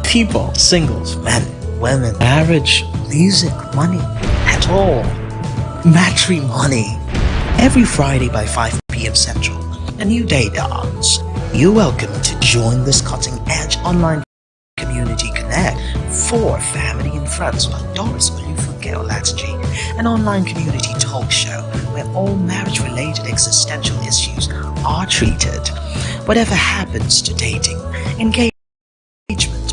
People, singles, men, women, marriage, music, money, at all. Matrimony. Every Friday by 5 p.m. Central, a new day dawns. You're welcome to join this cutting-edge online community connect for family and friends like Doris Olufunke Olatunji, an online community talk show where all marriage-related existential issues are treated. Whatever happens to dating, engagement,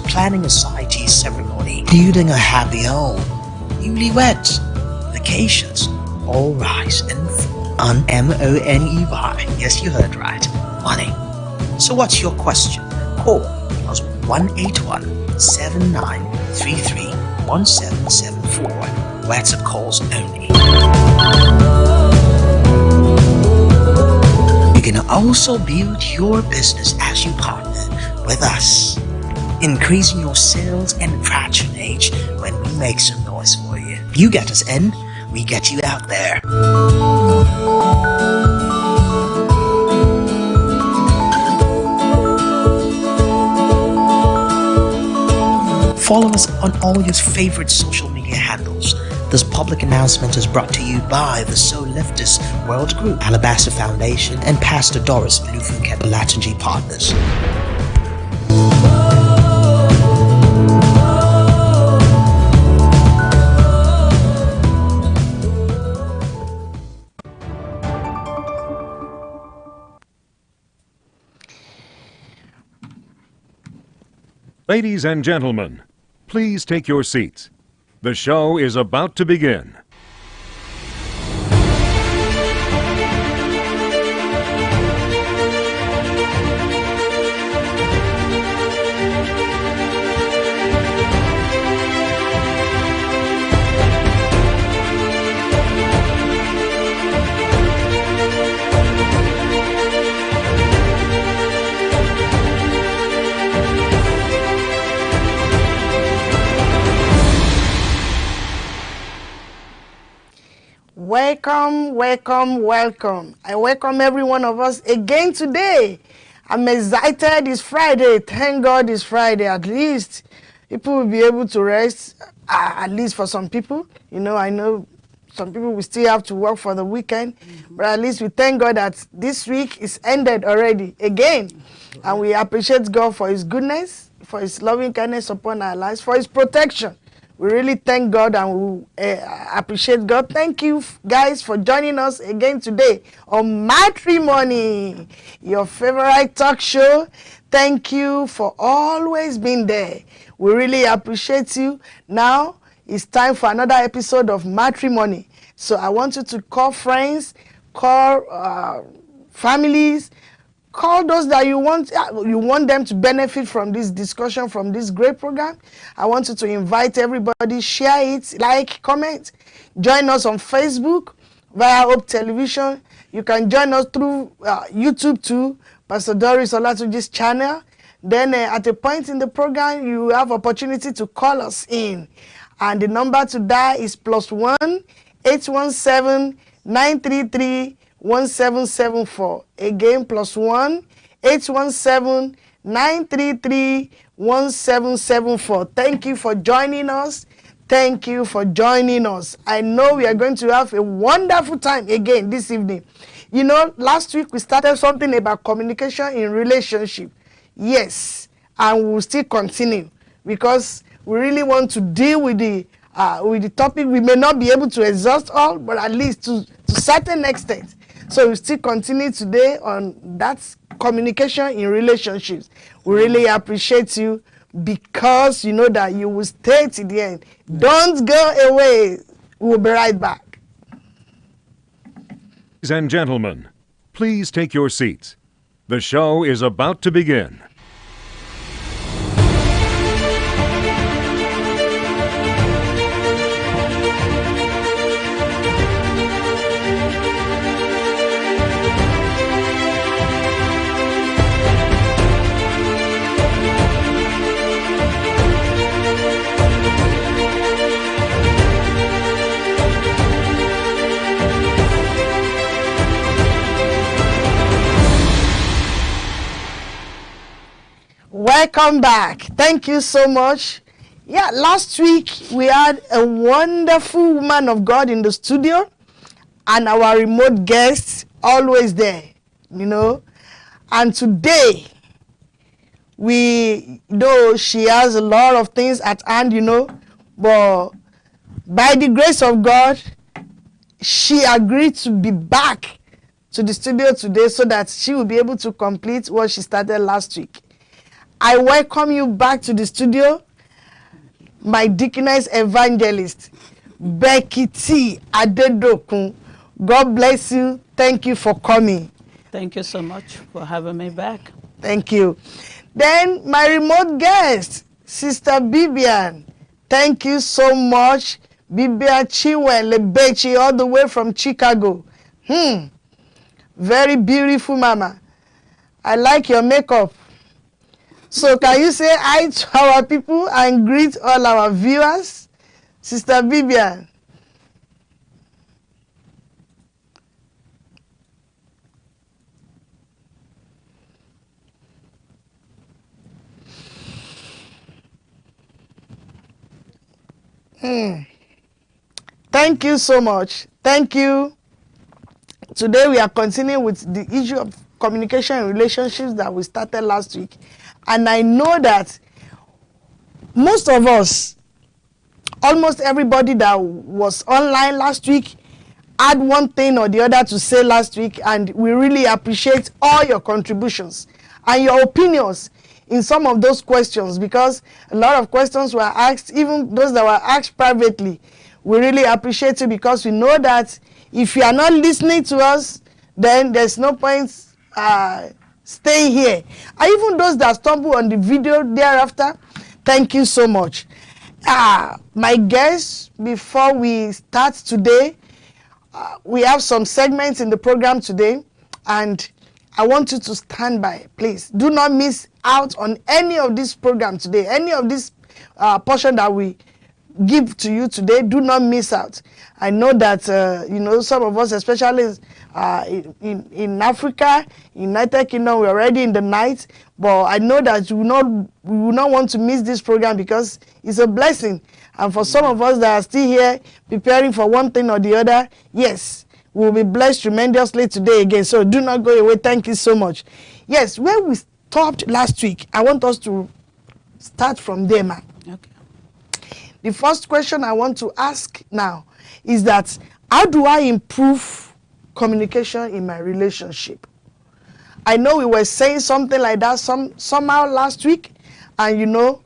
planning a society ceremony, building a happy home, newlyweds, vacations, all rise and fall on Money. Yes, you heard right, money. So what's your question? Call plus 181-7933-1774. WhatsApp calls only. You can also build your business as you partner with us, increasing your sales and patronage when we make some noise for you. You get us in, we get you out there. Follow us on all your favorite social media handles. This public announcement is brought to you by the Soul Lifters World Group, Alabaster Foundation, and Pastor Doris Olufunke Olatunji Partners. Ladies and gentlemen, please take your seats. The show is about to begin. Welcome, welcome, welcome. I welcome every one of us again today. I'm excited. It's Friday. Thank God it's Friday. At least people will be able to rest, at least for some people. You know, I know some people will still have to work for the weekend, but at least we thank God that this week is ended already again. And we appreciate God for his goodness, for his loving kindness upon our lives, for his protection. We really thank God and we appreciate God. Thank you guys for joining us again today on Matrimony, your favorite talk show. Thank you for always being there. We really appreciate you. Now it's time for another episode of Matrimony. So I want you to call friends, call families, call those that you want them to benefit from this discussion, from this great program. I want you to invite everybody, share it, like, comment. Join us on Facebook via Hope Television. You can join us through YouTube too, Pastor Doris Olatunji's channel. Then at a point in the program, you have opportunity to call us in. And the number to dial is +1 817 933 1774. Again, +1 817 933 1774. Thank you for joining us. Thank you for joining us. I know we are going to have a wonderful time again this evening. You know, last week we started something about communication in relationship. Yes, and we'll still continue because we really want to deal with the topic. We may not be able to exhaust all, but at least to certain extent. So we still continue today on that communication in relationships. We really appreciate you because you know that you will stay to the end. Don't go away. We'll be right back. Ladies and gentlemen, please take your seats. The show is about to begin. Welcome back. Thank you so much. Yeah, last week we had a wonderful woman of God in the studio and our remote guest always there, you know. And today, though she has a lot of things at hand, you know, but by the grace of God, she agreed to be back to the studio today so that she will be able to complete what she started last week. I welcome you back to the studio, my deaconess evangelist, Becky T. Adedokun. God bless you. Thank you for coming. Thank you so much for having me back. Thank you. Then my remote guest, Sister Bibian. Thank you so much. Bibian Chiwenlebechi, all the way from Chicago. Very beautiful, Mama. I like your makeup. So can you say hi to our people and greet all our viewers? Sister Bibian. Thank you so much. Thank you. Today we are continuing with the issue of communication and relationships that we started last week. And I know that most of us, almost everybody that was online last week, had one thing or the other to say last week, and we really appreciate all your contributions and your opinions in some of those questions, because a lot of questions were asked, even those that were asked privately. We really appreciate it, because we know that if you are not listening to us, then there's no point staying here. And even those that stumble on the video thereafter, thank you so much. My guests, before we start today, we have some segments in the program today, and I want you to stand by. Please do not miss out on any of this program today, any of this portion that we give to you today. Do not miss out. I know that you know, some of us, especially in Africa, United Kingdom, we're already in the night, but I know that we will not want to miss this program, because it's a blessing. And for some of us that are still here preparing for one thing or the other, yes, we'll be blessed tremendously today again. So do not go away. Thank you so much. Yes, where we stopped last week, I want us to start from there, man. Okay. The first question I want to ask now is that, how do I improve communication in my relationship? I know we were saying something like that somehow last week, and you know,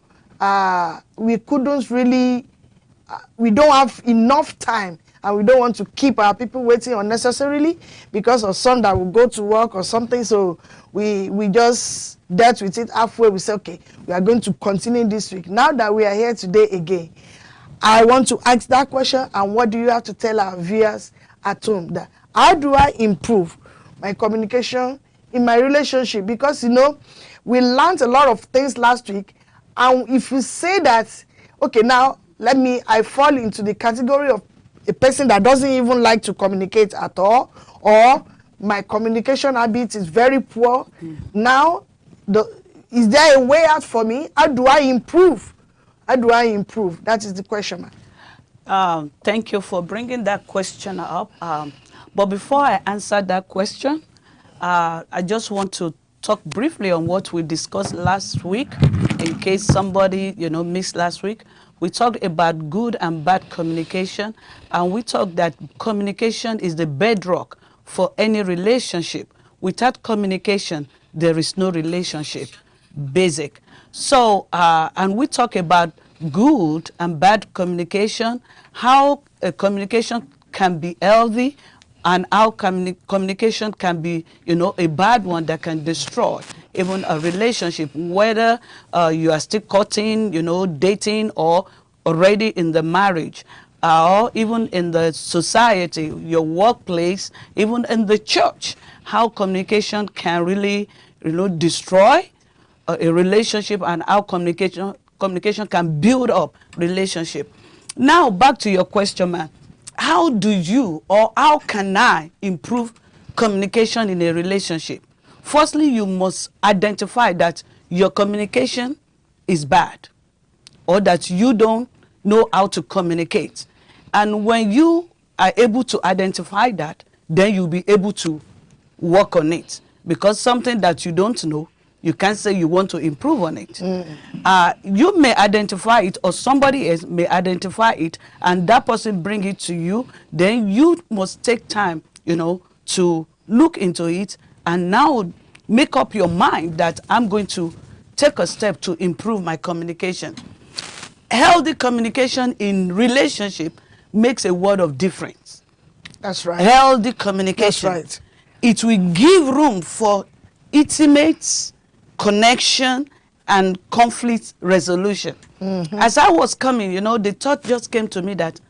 we couldn't really, we don't have enough time, and we don't want to keep our people waiting unnecessarily because of some that will go to work or something. So we just dealt with it halfway. We said, okay, we are going to continue this week. Now that we are here today again, I want to ask that question, and what do you have to tell our viewers at home? That how do I improve my communication in my relationship? Because, you know, we learned a lot of things last week, and if you say that, okay, now I fall into the category of a person that doesn't even like to communicate at all, or my communication habit is very poor. Now, is there a way out for me? How do I improve? How do I improve? That is the question, man. Thank you for bringing that question up. But before I answer that question, I just want to talk briefly on what we discussed last week, in case somebody, you know, missed last week. We talked about good and bad communication, and we talked that communication is the bedrock for any relationship. Without communication, there is no relationship. Basic. So, and we talk about good and bad communication, how communication can be healthy, and how communication can be, you know, a bad one that can destroy even a relationship, whether you are still courting, you know, dating, or already in the marriage, or even in the society, your workplace, even in the church, how communication can really, you know, destroy a relationship, and how communication can build up relationship. Now, back to your question, man. How do you, or how can I improve communication in a relationship? Firstly, you must identify that your communication is bad, or that you don't know how to communicate. And when you are able to identify that, then you'll be able to work on it. Because something that you don't know, you can't say you want to improve on it. You may identify it, or somebody else may identify it, and that person bring it to you. Then you must take time, to look into it, and now make up your mind that I'm going to take a step to improve my communication. Healthy communication in relationship makes a world of difference. That's right. Healthy communication. That's right. It will give room for intimate connection and conflict resolution. As I was coming, the thought just came to me that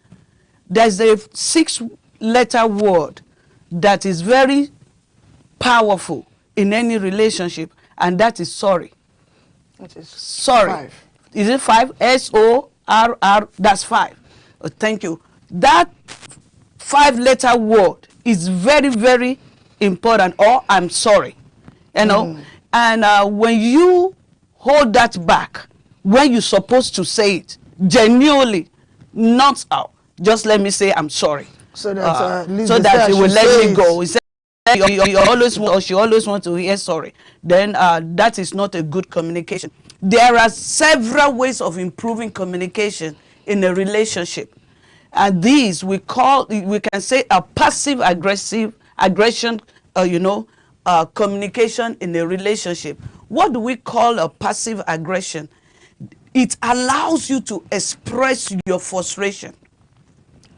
there's a 6-letter word that is very powerful in any relationship, and that is sorry. That is Sorry. 5. Is it 5? S-O-R-R, that's 5. Thank you. That 5-letter word is very, very important, or I'm sorry. And when you hold that back, when you're supposed to say it, genuinely, not out, just let me say I'm sorry. So that, so that he will let me go. He said, you always want, or she always wants to hear sorry. Then that is not a good communication. There are several ways of improving communication in a relationship, and these we can say a passive aggression, communication in a relationship. What do we call a passive aggression? It allows you to express your frustration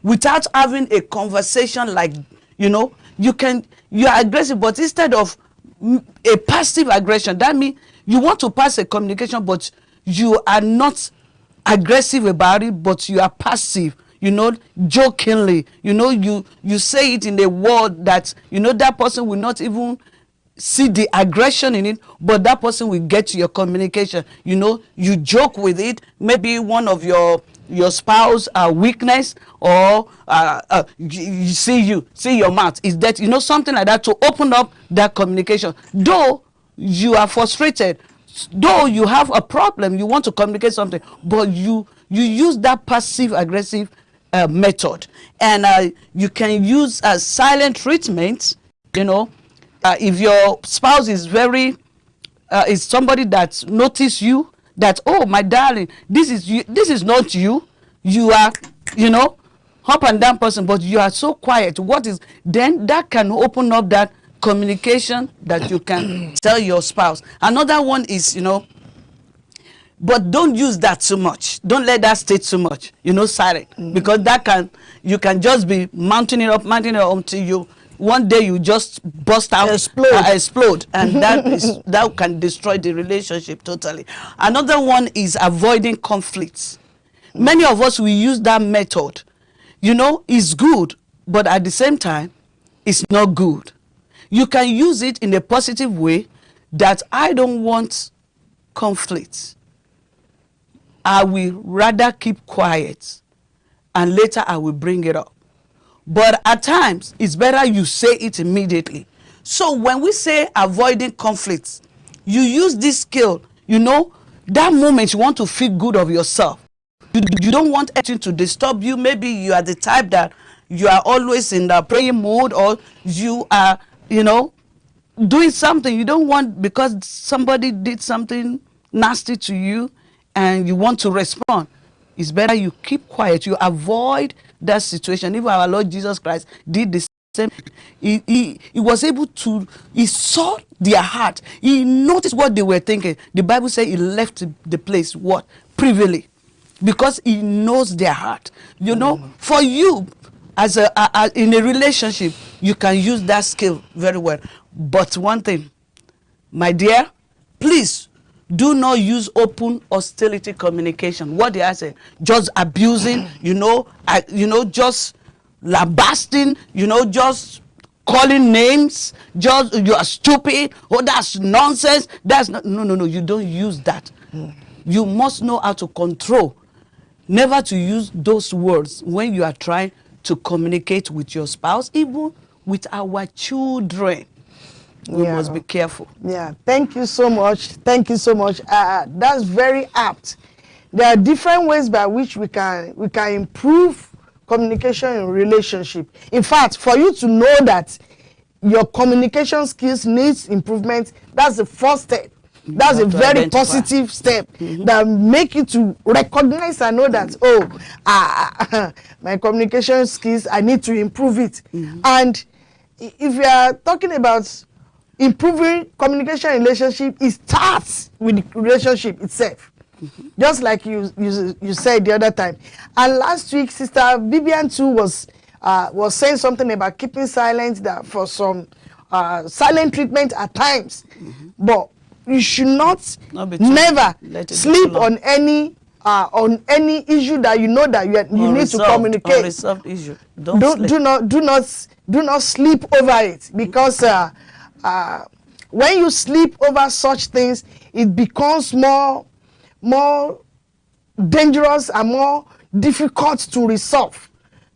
without having a conversation, like, you are aggressive, but instead of a passive aggression, that means you want to pass a communication, but you are not aggressive about it, but you are passive, jokingly, you say it in a word that, that person will not even see the aggression in it, but that person will get to your communication. You joke with it. Maybe one of your spouse weakness, or you see your mouth is that, something like that, to open up that communication. Though you are frustrated, though you have a problem, you want to communicate something, but you use that passive aggressive method. And you can use a silent treatment. If your spouse is is somebody that notice you, that, oh, my darling, this is not you. You are, up and down person, but you are so quiet. Then that can open up that communication that you can tell your spouse. Another one is, but don't use that too much. Don't let that stay too much, silent. Because you can just be mounting it up until one day you just burst out, explode, and that can destroy the relationship totally. Another one is avoiding conflicts. Many of us, we use that method. It's good, but at the same time, it's not good. You can use it in a positive way, that I don't want conflicts. I will rather keep quiet, and later I will bring it up. But at times, it's better you say it immediately. So when we say avoiding conflicts, you use this skill, that moment you want to feel good of yourself. You don't want anything to disturb you. Maybe you are the type that you are always in the praying mode, or you are, doing something you don't want because somebody did something nasty to you and you want to respond. It's better you keep quiet. You avoid that situation. Even our Lord Jesus Christ did the same. He was able to, he saw their heart. He noticed what they were thinking. The Bible says he left the place, what? Privily. Because he knows their heart. For you, as in a relationship, you can use that skill very well. But one thing, my dear, please do not use open hostility communication. What did I say? Just abusing, just lambasting, just calling names, just you are stupid, oh, that's nonsense. That's not, no, you don't use that. You must know how to control, never to use those words when you are trying to communicate with your spouse, even with our children. we must be careful. Yeah, thank you so much. Thank you so much. That's very apt. There are different ways by which we can improve communication in relationship. In fact, for you to know that your communication skills needs improvement, that's the first step. That's a very positive step that make you to recognize and know that, my communication skills, I need to improve it. And if you are talking about improving communication relationship, it starts with the relationship itself. Just like you said the other time. And last week, Sister Vivian too was saying something about keeping silent, that for some silent treatment at times. But you should never sleep on any issue that you know that you need to communicate. Unresolved issue. Do not sleep over it, because when you sleep over such things, it becomes more dangerous and more difficult to resolve,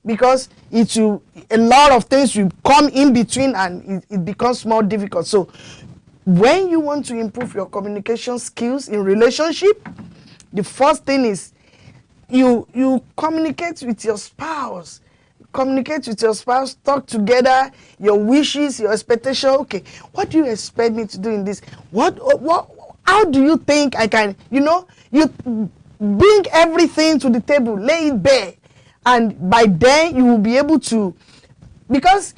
because a lot of things will come in between and it becomes more difficult. So when you want to improve your communication skills in relationship, the first thing is you communicate with your spouse. Communicate with your spouse, talk together, your wishes, your expectation. Okay, what do you expect me to do in this? How do you think I can, you bring everything to the table, lay it bare. And by then you will be able to, because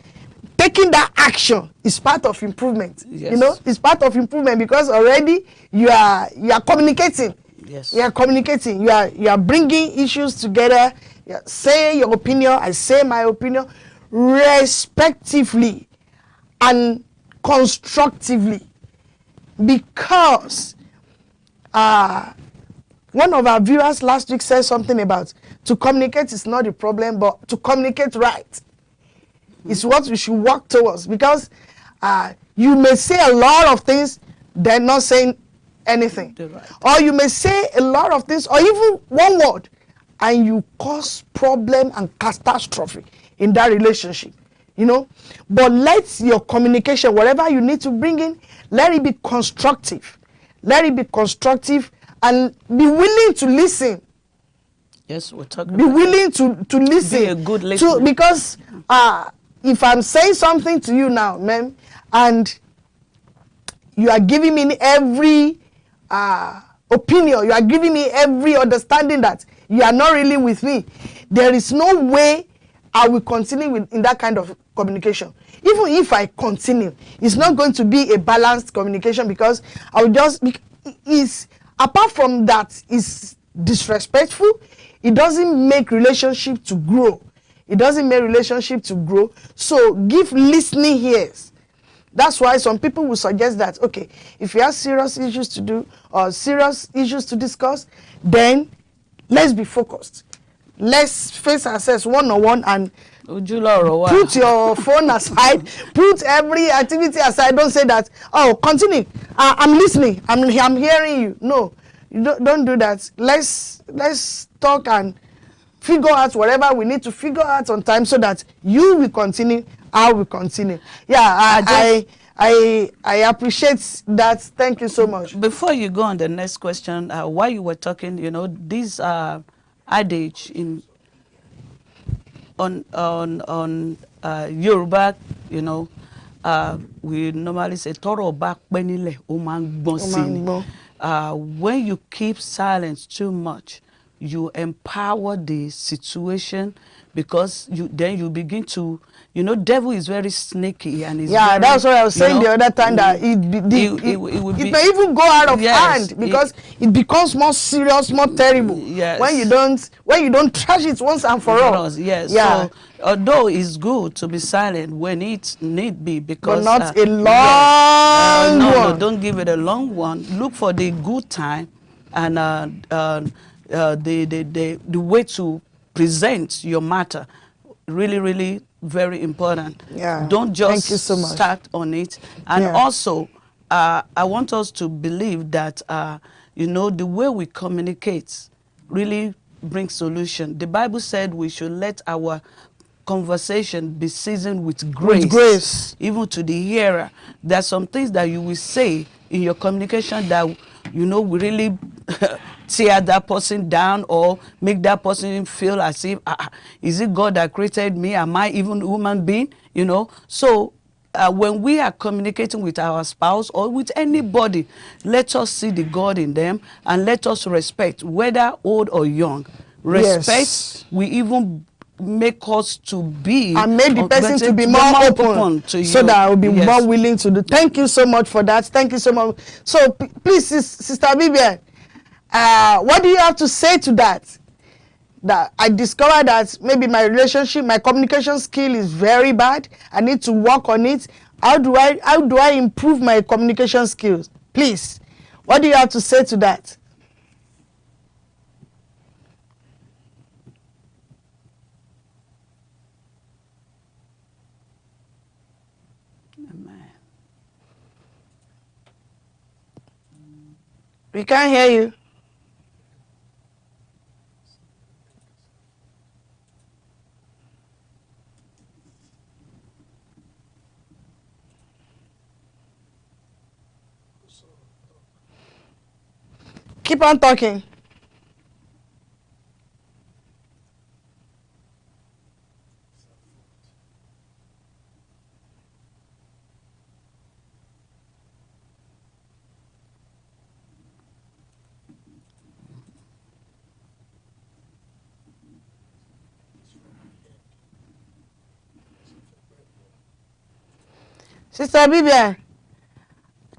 taking that action is part of improvement. Yes. It's part of improvement, because already you are communicating. Yes. You are communicating. You are bringing issues together. You say your opinion, I say my opinion, respectively and constructively. Because one of our viewers last week said something about to communicate is not the problem, but to communicate right is what we should work towards. Because you may say a lot of things, they're not saying anything. Right. Or you may say a lot of things, or even one word, and you cause problem and catastrophe in that relationship. But let your communication, whatever you need to bring in, let it be constructive. Let it be constructive, and be willing to listen. Yes, we're talking Be about willing to listen. Be a good listener. Because if I'm saying something to you now, ma'am, and you are giving me every opinion, you are giving me every understanding that you are not really with me, there is no way I will continue in that kind of communication. Even if I continue, it's not going to be a balanced communication, because I will just apart from that, it's disrespectful. It doesn't make relationship to grow. So give listening ears. That's why some people will suggest that, okay, if you have serious issues to do or serious issues to discuss, then let's be focused. Let's face ourselves one-on-one and put your phone aside, put every activity aside. Don't say that, continue, I'm listening, I'm hearing you. No, you don't do that. Let's talk and figure out whatever we need to figure out on time, so that you will continue, I will continue. Yeah, I appreciate that. Thank you so much. Before you go on the next question, while you were talking, these adage on Yoruba, we normally say toro ba penile o ma gbon si ni. When you keep silence too much, you empower the situation, because then you begin to, devil is very sneaky, and that's what I was saying the other time, that it may even go out of hand, because it becomes more serious, more terrible. Yes. when you don't trash it once and for all. Yes. Yeah. So although it's good to be silent when it need be, because but not a long one. No, don't give it a long one. Look for the good time and the way to present your matter. Really, really very important. Yeah. Don't just Thank you so much. start on it. And also, I want us to believe that, the way we communicate really brings solution. The Bible said we should let our conversation be seasoned with grace. With grace. Even to the hearer. There are some things that you will say in your communication that, will really tear that person down or make that person feel as if, is it God that created me? Am I even a human being? So when we are communicating with our spouse or with anybody, let us see the God in them and let us respect, whether old or young. Respect, Yes. we even make us to be and make the person to be more open to so you. that I will be Yes. more willing to do. Thank you so much for that. Thank you so much. So please, Sister Vivian, what do you have to say to that? That I discovered that maybe my communication skill is very bad. I need to work on it. How do I improve my communication skills? Please, what do you have to say to that? Amen. We can't hear you. Keep on talking. Sister Vivian,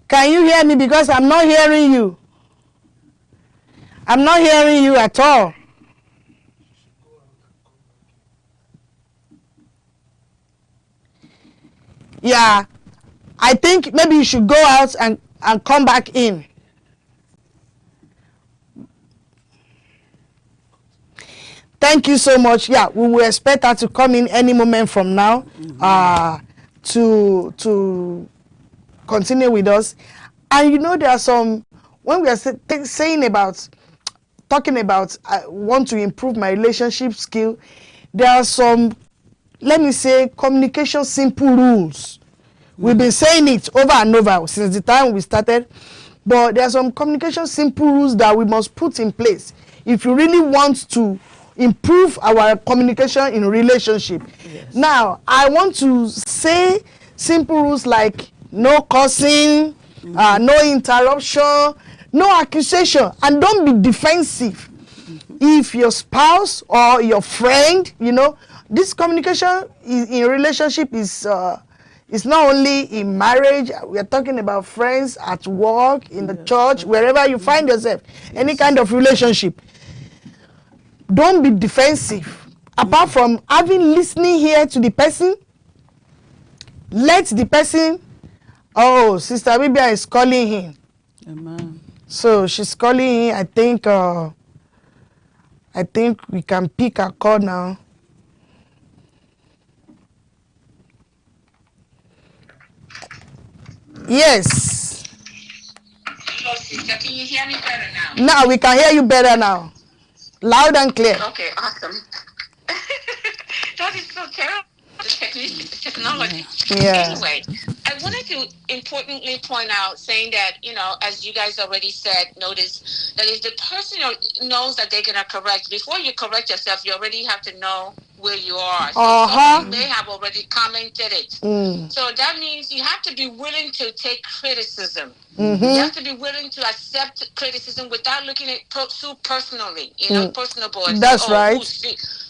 can you hear me? Because I'm not hearing you. I'm not hearing you at all. Yeah, I think maybe you should go out and come back in. Thank you so much. Yeah, we will expect her to come in any moment from now. To continue with us. And there are some, when we are talking about I want to improve my relationship skill, there are some, let me say, communication simple rules. We've been saying it over and over since the time we started, but there are some communication simple rules that we must put in place if you really want to improve our communication in relationship. Yes. Now, I want to say simple rules like no cursing, no interruption, no accusation, and don't be defensive. If your spouse or your friend, this communication in relationship is not only in marriage. We are talking about friends, at work, in the church, wherever you find yourself, any kind of relationship. Don't be defensive. Apart from listening here to the person, let the person, Sister Bibia is calling him. Amen. So she's calling him. I think we can pick a call now. Yes. Hello, sister. Can you hear me better now? Now we can hear you better now. Loud and clear. Okay, awesome. That is so terrible. The technology. Yeah. Anyway, I wanted to importantly point out, saying that, as you guys already said, notice that if the person knows that they're going to correct, before you correct yourself, you already have to know where you are. So somebody may have already commented it. So that means you have to be willing to take criticism. You have to be willing to accept criticism without looking at too personally, personal boys. That's right.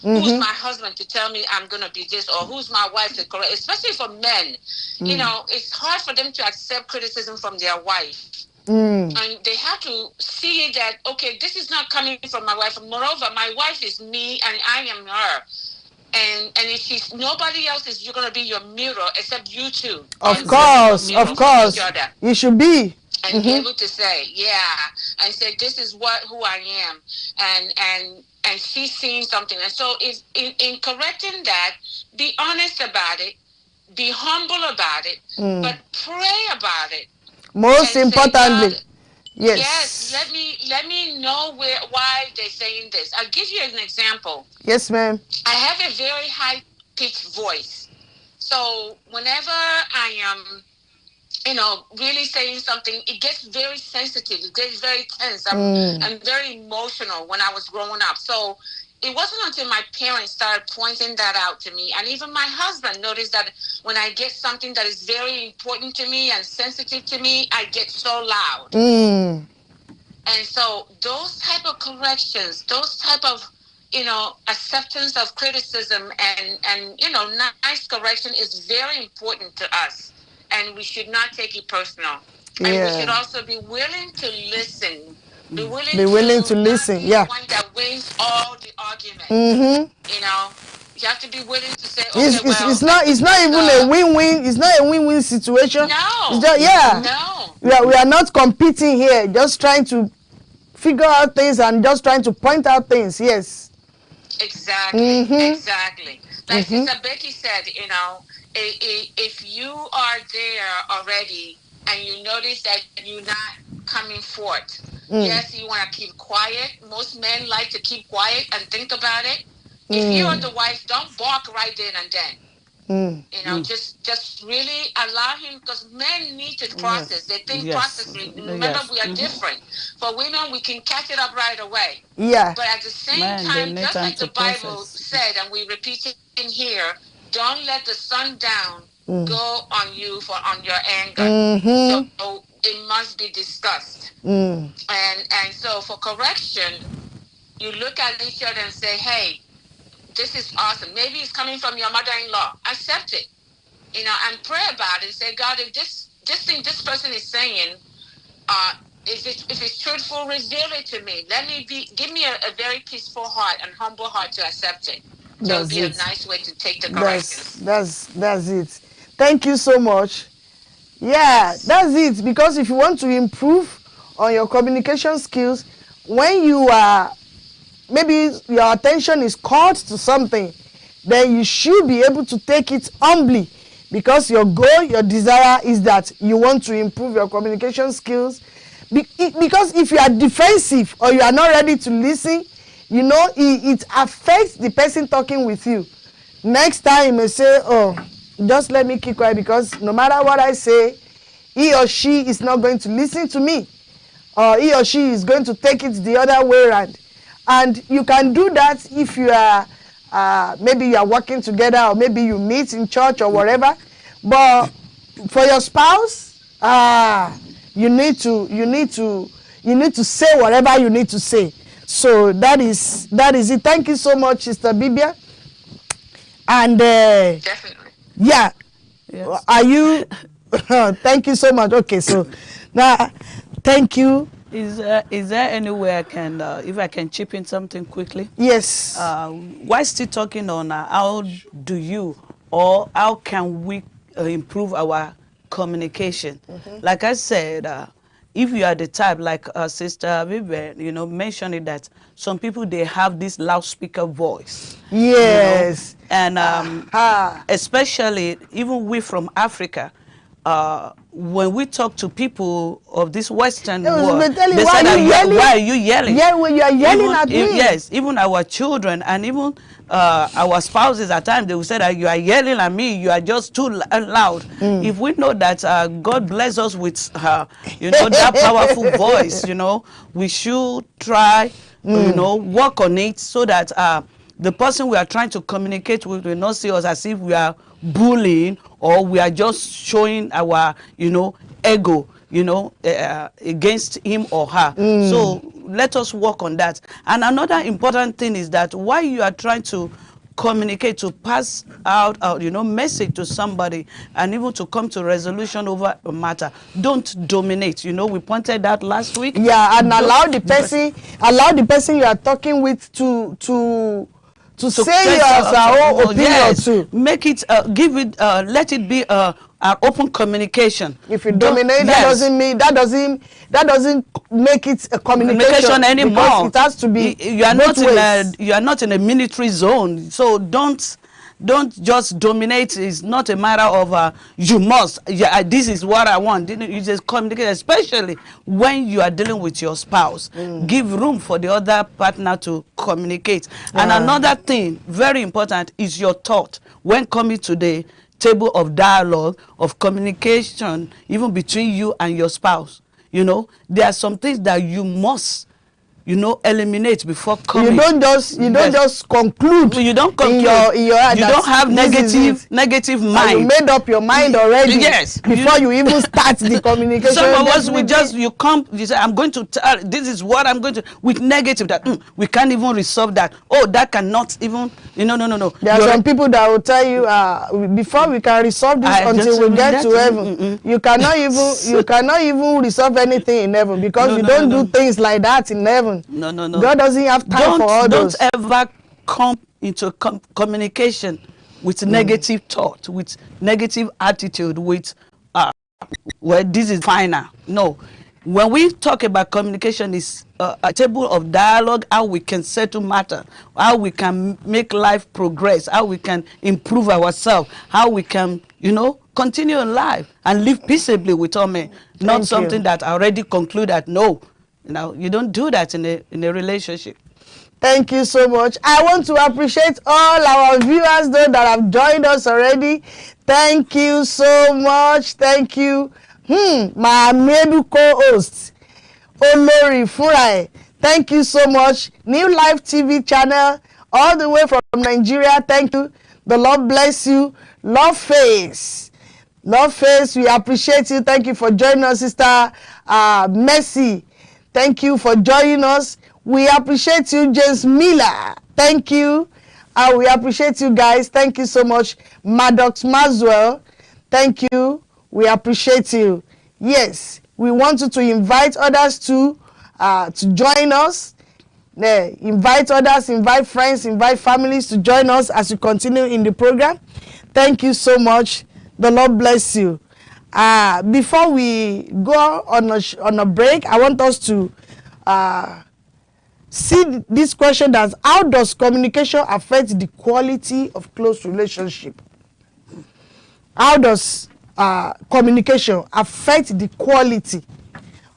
Who's my husband to tell me I'm going to be this, or who's my wife to correct? Especially for men, it's hard for them to accept criticism from their wife. And they have to see that, okay, this is not coming from my wife. Moreover, my wife is me and I am her. And if she's nobody else is, you're going to be your mirror except you two. Of course. You should be. And be able to say, and say, this is who I am. And she's seeing something. And so in correcting that, be honest about it, be humble about it, but pray about it. Most importantly. Say, yes, let me know why they're saying this. I'll give you an example. Yes, ma'am. I have a very high pitched voice. So whenever I am, really saying something, it gets very sensitive. It gets very tense. I'm very emotional when I was growing up. So it wasn't until my parents started pointing that out to me, and even my husband noticed that when I get something that is very important to me and sensitive to me, I get so loud. And so those type of corrections, those type of, acceptance of criticism and nice correction is very important to us. And we should not take it personal. Yeah. And we should also be willing to listen. Be willing to listen. Yeah. One that wins all the argument. You have to be willing to say, okay, it's not even a win-win. It's not a win-win situation. No. It's just, no. We are not competing here. Just trying to figure out things and just trying to point out things. Yes. Exactly. Exactly. Like Sister Becky said, if you are there already and you notice that you're not coming forth, yes, you want to keep quiet. Most men like to keep quiet and think about it. If you're the wife, don't balk right then and then. Just really allow him, because men need to process. They think processing. Remember, we are different. For women, we can catch it up right away. Yeah. But at the same time, just like the Bible said, and we repeat it in here, don't let the sun down go on you on your anger. So it must be discussed. And so for correction, you look at each other and say, hey, this is awesome. Maybe it's coming from your mother-in-law. Accept it. And pray about it. Say, God, if this thing this person is saying, if it's truthful, reveal it to me. Give me a very peaceful heart and humble heart to accept it. So it'll be a nice way to take the corrections. That's it. Thank you so much. Yeah, that's it. Because if you want to improve on your communication skills, when you are, maybe your attention is called to something, then you should be able to take it humbly, because your goal, your desire is that you want to improve your communication skills. Because if you are defensive or you are not ready to listen, it affects the person talking with you. Next time you may say, oh, just let me keep quiet, because no matter what I say, he or she is not going to listen to me, or he or she is going to take it the other way around. And you can do that if you are, maybe you are working together, or maybe you meet in church or whatever. But for your spouse, you need to say whatever you need to say. So that is it. Thank you so much, Sister Bibia. And definitely. Yeah. Yes. Are you? Thank you so much. Okay, so now, thank you. Is there any way I can, if I can chip in something quickly? Yes. While still talking on how do you, or how can we improve our communication? Like I said, if you are the type, like Sister Vivian, mentioned it, that some people, they have this loudspeaker voice. Yes. And especially, even we from Africa, when we talk to people of this Western world, they say that, why are you yelling? Yeah, when you are yelling at me. Yes, even our children and even our spouses at times, they will say that you are yelling at me, you are just too loud. If we know that God bless us with, that powerful voice, we should try, work on it, so that the person we are trying to communicate with will not see us as if we are bullying, or we are just showing our, ego, against him or her. So let us work on that. And another important thing is that while you are trying to communicate, to pass out, message to somebody, and even to come to resolution over a matter, don't dominate. We pointed out last week. Yeah, and allow the person you are talking with to say your own opinion too. Make it, let it be an open communication. If you dominate, that doesn't make it a communication anymore. It has to be you are not in a military zone, so don't Don't just dominate. It's not a matter of you must. Yeah, this is what I want. You just communicate, especially when you are dealing with your spouse. Give room for the other partner to communicate. And another thing, very important, is your thought. When coming to the table of dialogue, of communication, even between you and your spouse, you know, there are some things that you must, you know, eliminate before coming. You don't just conclude. You don't conclude. In your head. You don't have negative mind. You made up your mind already. Yes. Before you even start the communication. Some of us, you say, I'm going to tell, this is what I'm going to, with negative, that we can't even resolve that. Oh, that cannot even, no. There are some people that will tell you, before we can resolve this until we get to heaven. You cannot even resolve anything in heaven, because you don't do things like that in heaven. No. God doesn't have time for all those. Don't ever come into communication with negative thought, with negative attitude, with well, this is final. No. When we talk about communication, is a table of dialogue, how we can settle matter, how we can make life progress, how we can improve ourselves, how we can, continue in life and live peaceably with all men. Not something that I already conclude that no. You don't do that in a relationship. Thank you so much. I want to appreciate all our viewers though that have joined us already. Thank you so much. Thank you. My amiable co-host, Olori Furai. Thank you so much. New Life TV channel, all the way from Nigeria. Thank you. The Lord bless you. Love Face. Love Face, we appreciate you. Thank you for joining us, Sister Mercy. Thank you for joining us. We appreciate you, James Miller. Thank you. We appreciate you guys. Thank you so much. Maddox Maswell. Thank you. We appreciate you. Yes, we want you to invite others to join us. Invite others, invite friends, invite families to join us as we continue in the program. Thank you so much. The Lord bless you. Before we go on a break, I want us to see this question as, how does communication affect the quality of close relationship? How does communication affect the quality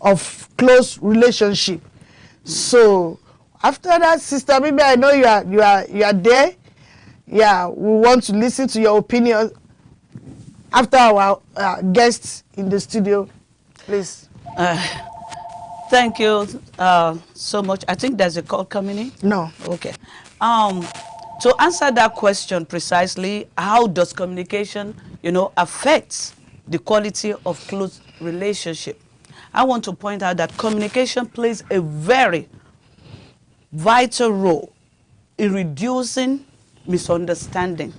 of close relationship? So after that, Sister Bibi, I know you are there. Yeah, we want to listen to your opinion after our guests in the studio, please. Thank you so much. I think there's a call coming in. No. Okay. To answer that question precisely, how does communication, affect the quality of close relationship? I want to point out that communication plays a very vital role in reducing misunderstanding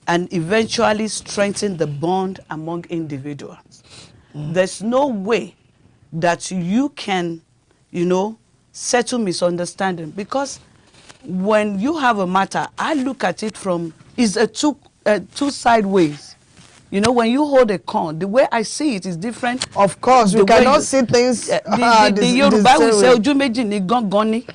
and eventually strengthen the bond among individuals. There's no way that you can, settle misunderstanding, because when you have a matter, I look at it from, it's a two sideways. When you hold a coin, the way I see it is different. Of course, we cannot see things. The Yoruba will say, "Ojú méjì ni gangan ni."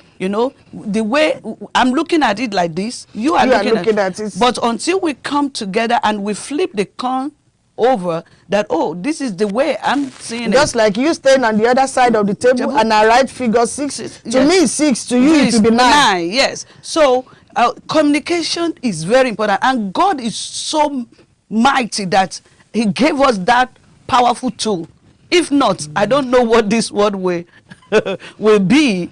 The way I'm looking at it like this, you are looking at it. But until we come together and we flip the coin over, that, oh, this is the way I'm seeing it. Just like you staying on the other side of the table and I write figure 6. To me, 6. To you, it will be 9. Yes. So communication is very important, and God is so mighty that He gave us that powerful tool. If not, I don't know what this word will be,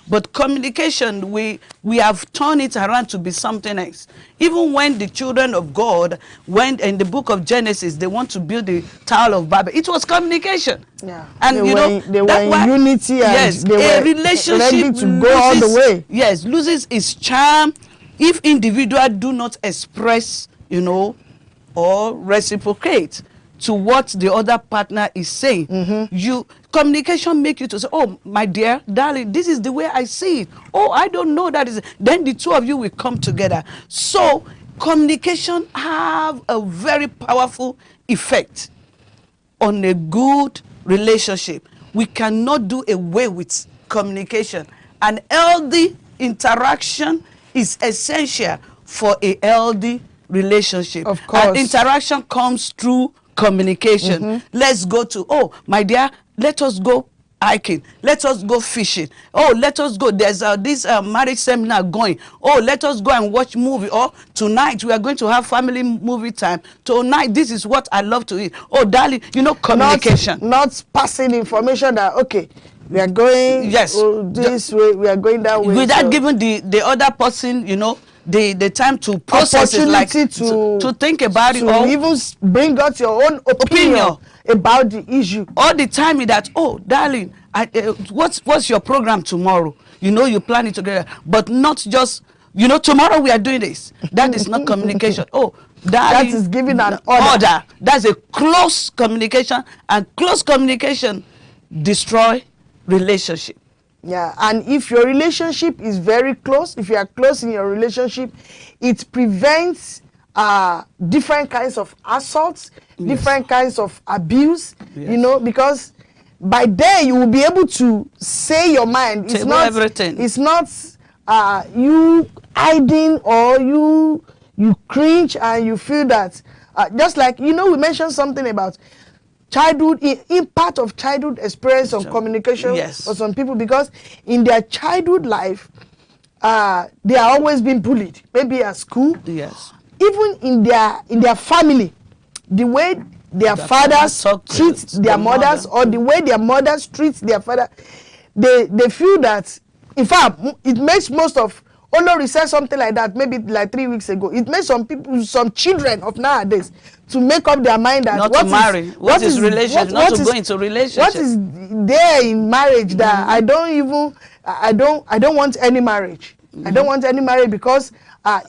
But communication, we have turned it around to be something else. Even when the children of God went in the book of Genesis, they want to build the Tower of Babel. It was communication. Yeah. And they were in unity, and yes, they were relationship ready to go all the way. Yes, loses its charm if individuals do not express, or reciprocate to what the other partner is saying. Communication make you to say, oh, my dear, darling, this is the way I see it. Oh, I don't know that is. Then the two of you will come together. So communication have a very powerful effect on a good relationship. We cannot do away with communication. An healthy interaction is essential for a healthy relationship. Of course. And interaction comes through communication. Let's go to, oh, my dear, let us go hiking, let us go fishing, oh, let us go, there's this marriage seminar going, oh, let us go and watch movie, or tonight we are going to have family movie time, tonight this is what I love to eat, oh darling, you know, communication. Not passing information that, okay, we are going this way, we are going that way, without so giving the other person, you know, the time to process it, like to think about it, or even bring out your own opinion about the issue. All the time that, oh darling, what's your program tomorrow, you know, you plan it together, but not just, you know, tomorrow we are doing this. That is not communication. Oh darling, that is giving an order. That's a close communication, and close communication destroy relationship. Yeah, and if your relationship is very close, if you are close in your relationship, it prevents different kinds of assaults, different kinds of abuse, you know, because by then you will be able to say your mind. It's not everything. It's not you hiding, or you cringe and you feel that just like, you know, we mentioned something about childhood, impact of childhood experience on communication for some people, because in their childhood life they are always being bullied, maybe at school, even in their family, the way their fathers treat their mothers, or the way their mothers treat their father, they feel that, in fact, it makes most of, Olori said something like that maybe like 3 weeks ago, it makes some people, some children of nowadays, to make up their mind that not to marry, what is relationship, not to go into relationship, what is there in marriage that I don't want any marriage. I don't want any marriage, because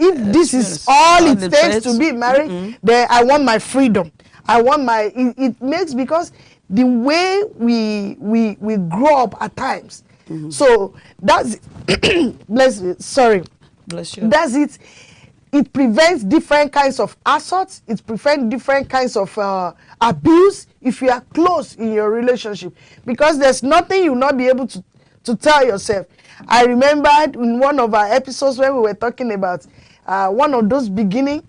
if this is all it takes to be married, then I want my freedom. I want my, it makes, because the way we grow up at times. So that's bless you. That's it. It prevents different kinds of assaults. It prevents different kinds of abuse if you are close in your relationship, because there's nothing you'll not be able to tell yourself. I remembered in one of our episodes when we were talking about one of those beginning.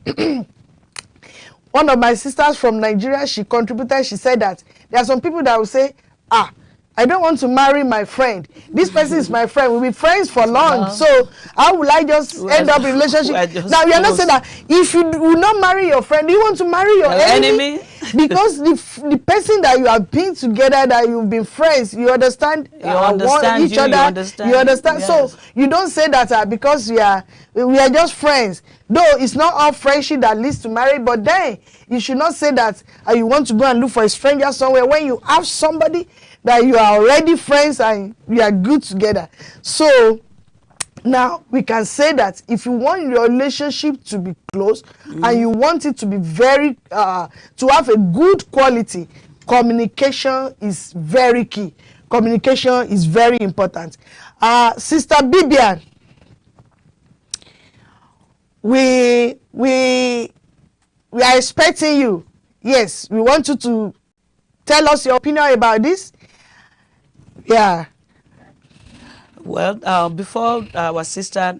One of my sisters from Nigeria, she contributed, she said that there are some people that will say, I don't want to marry my friend. This person is my friend. We'll be friends for long. So how will I just end up in a relationship? Now you are not saying that if you will not marry your friend, do you want to marry your enemy? Because the person that you have been together, that you've been friends, you understand, each other. You understand. Yes. So you don't say that because we are just friends. Though it's not all friendship that leads to marriage, but then you should not say that you want to go and look for a stranger somewhere when you have somebody that you are already friends and you are good together. So now we can say that if you want your relationship to be close and you want it to be very to have a good quality, communication is very key. Communication is very important. Sister Bibian, we are expecting you. Yes, we want you to tell us your opinion about this. Yeah. Well, before our sister,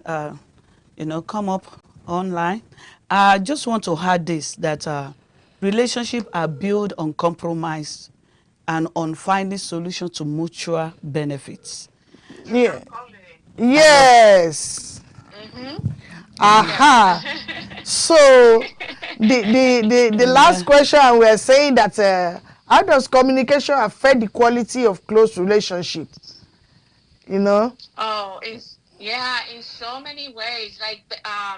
come up online, I just want to add this, that relationships are built on compromise and on finding solutions to mutual benefits. Yeah. Yes. Aha. So the last question, we are saying that how does communication affect the quality of close relationship? You know? Oh, in so many ways, like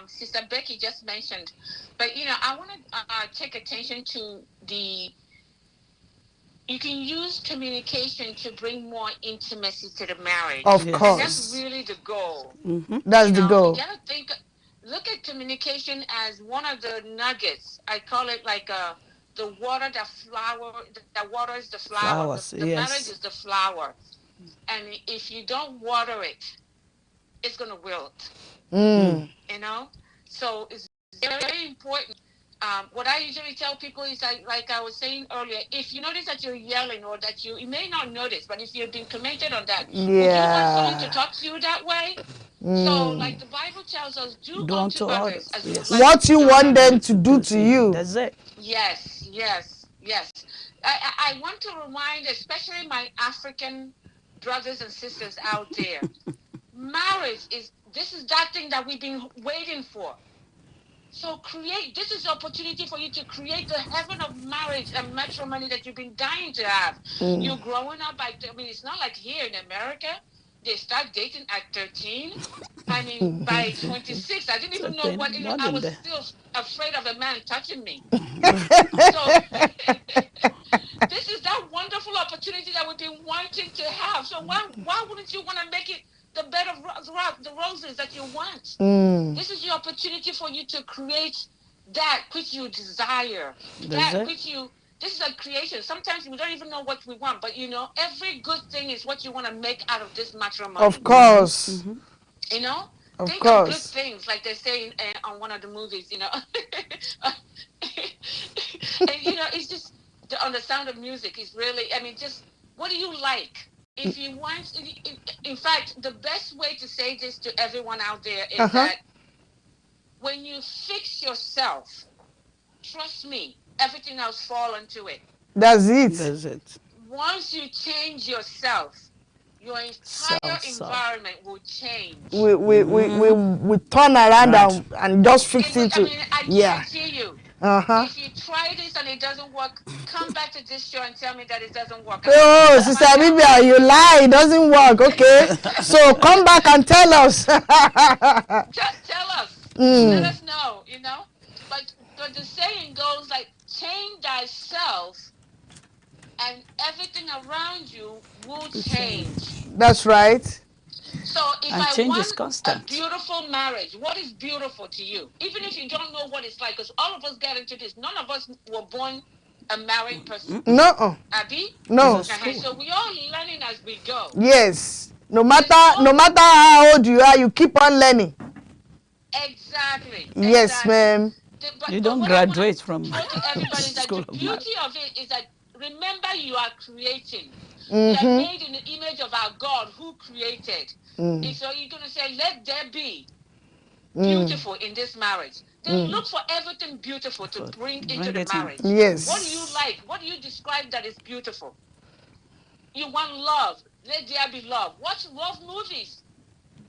Sister Becky just mentioned. But I want to take attention to you can use communication to bring more intimacy to the marriage. Of course. And that's really the goal. That's the goal. You gotta look at communication as one of the nuggets. I call it like the water that waters the flower. The marriage is the flower. And if you don't water it, it's going to wilt. So it's very important what I usually tell people is like I was saying earlier, if you notice that you're yelling or that you may not notice, but if you've been commented on that, would you want someone to talk to you that way? So, like the Bible tells us, do unto others as you yes. like What to you be want done them unto to do to you. That's it. Yes, yes, yes. I want to remind, especially my African brothers and sisters out there, marriage this is that thing that we've been waiting for. So this is the opportunity for you to create the heaven of marriage and matrimony that you've been dying to have. You're growing up, it's not like here in America, they start dating at 13. I mean, by 26, I didn't even know what, I was still afraid of a man touching me. So, this is that wonderful opportunity that we've been wanting to have. So why wouldn't you want to make it the bed of the roses that you want? This is your opportunity for you to create that which you desire. This is a creation. Sometimes we don't even know what we want, but every good thing is what you want to make out of this matrimony. Of course. Of Think course. of good things, like they say on one of the movies, and it's just on the Sound of Music is really, just what do you like? If you want, in fact, the best way to say this to everyone out there is that when you fix yourself, trust me, everything else fall into it. That's it. That's it. Once you change yourself, your entire environment will change. We turn around and just fix it. I guarantee you. If you try this and it doesn't work, come back to this show and tell me that it doesn't work. Oh, Sister Bibia, you lie. It doesn't work. Okay. So come back and tell us. Tell us. Let us know, But the saying goes like, change thyself and everything around you will change. That's right. So if I want a beautiful marriage, what is beautiful to you? Even if you don't know what it's like, because all of us get into this. None of us were born a married person. No. Abby? No. So we all learning as we go. Yes. No matter how old you are, you keep on learning. Exactly. Yes, ma'am. You don't graduate from school. The beauty of it is that remember you are creating. You are made in the image of our God who created. And so you're going to say, let there be beautiful in this marriage. Then look for everything beautiful to bring into the marriage. Yes. What do you like? What do you describe that is beautiful? You want love. Let there be love. Watch love movies.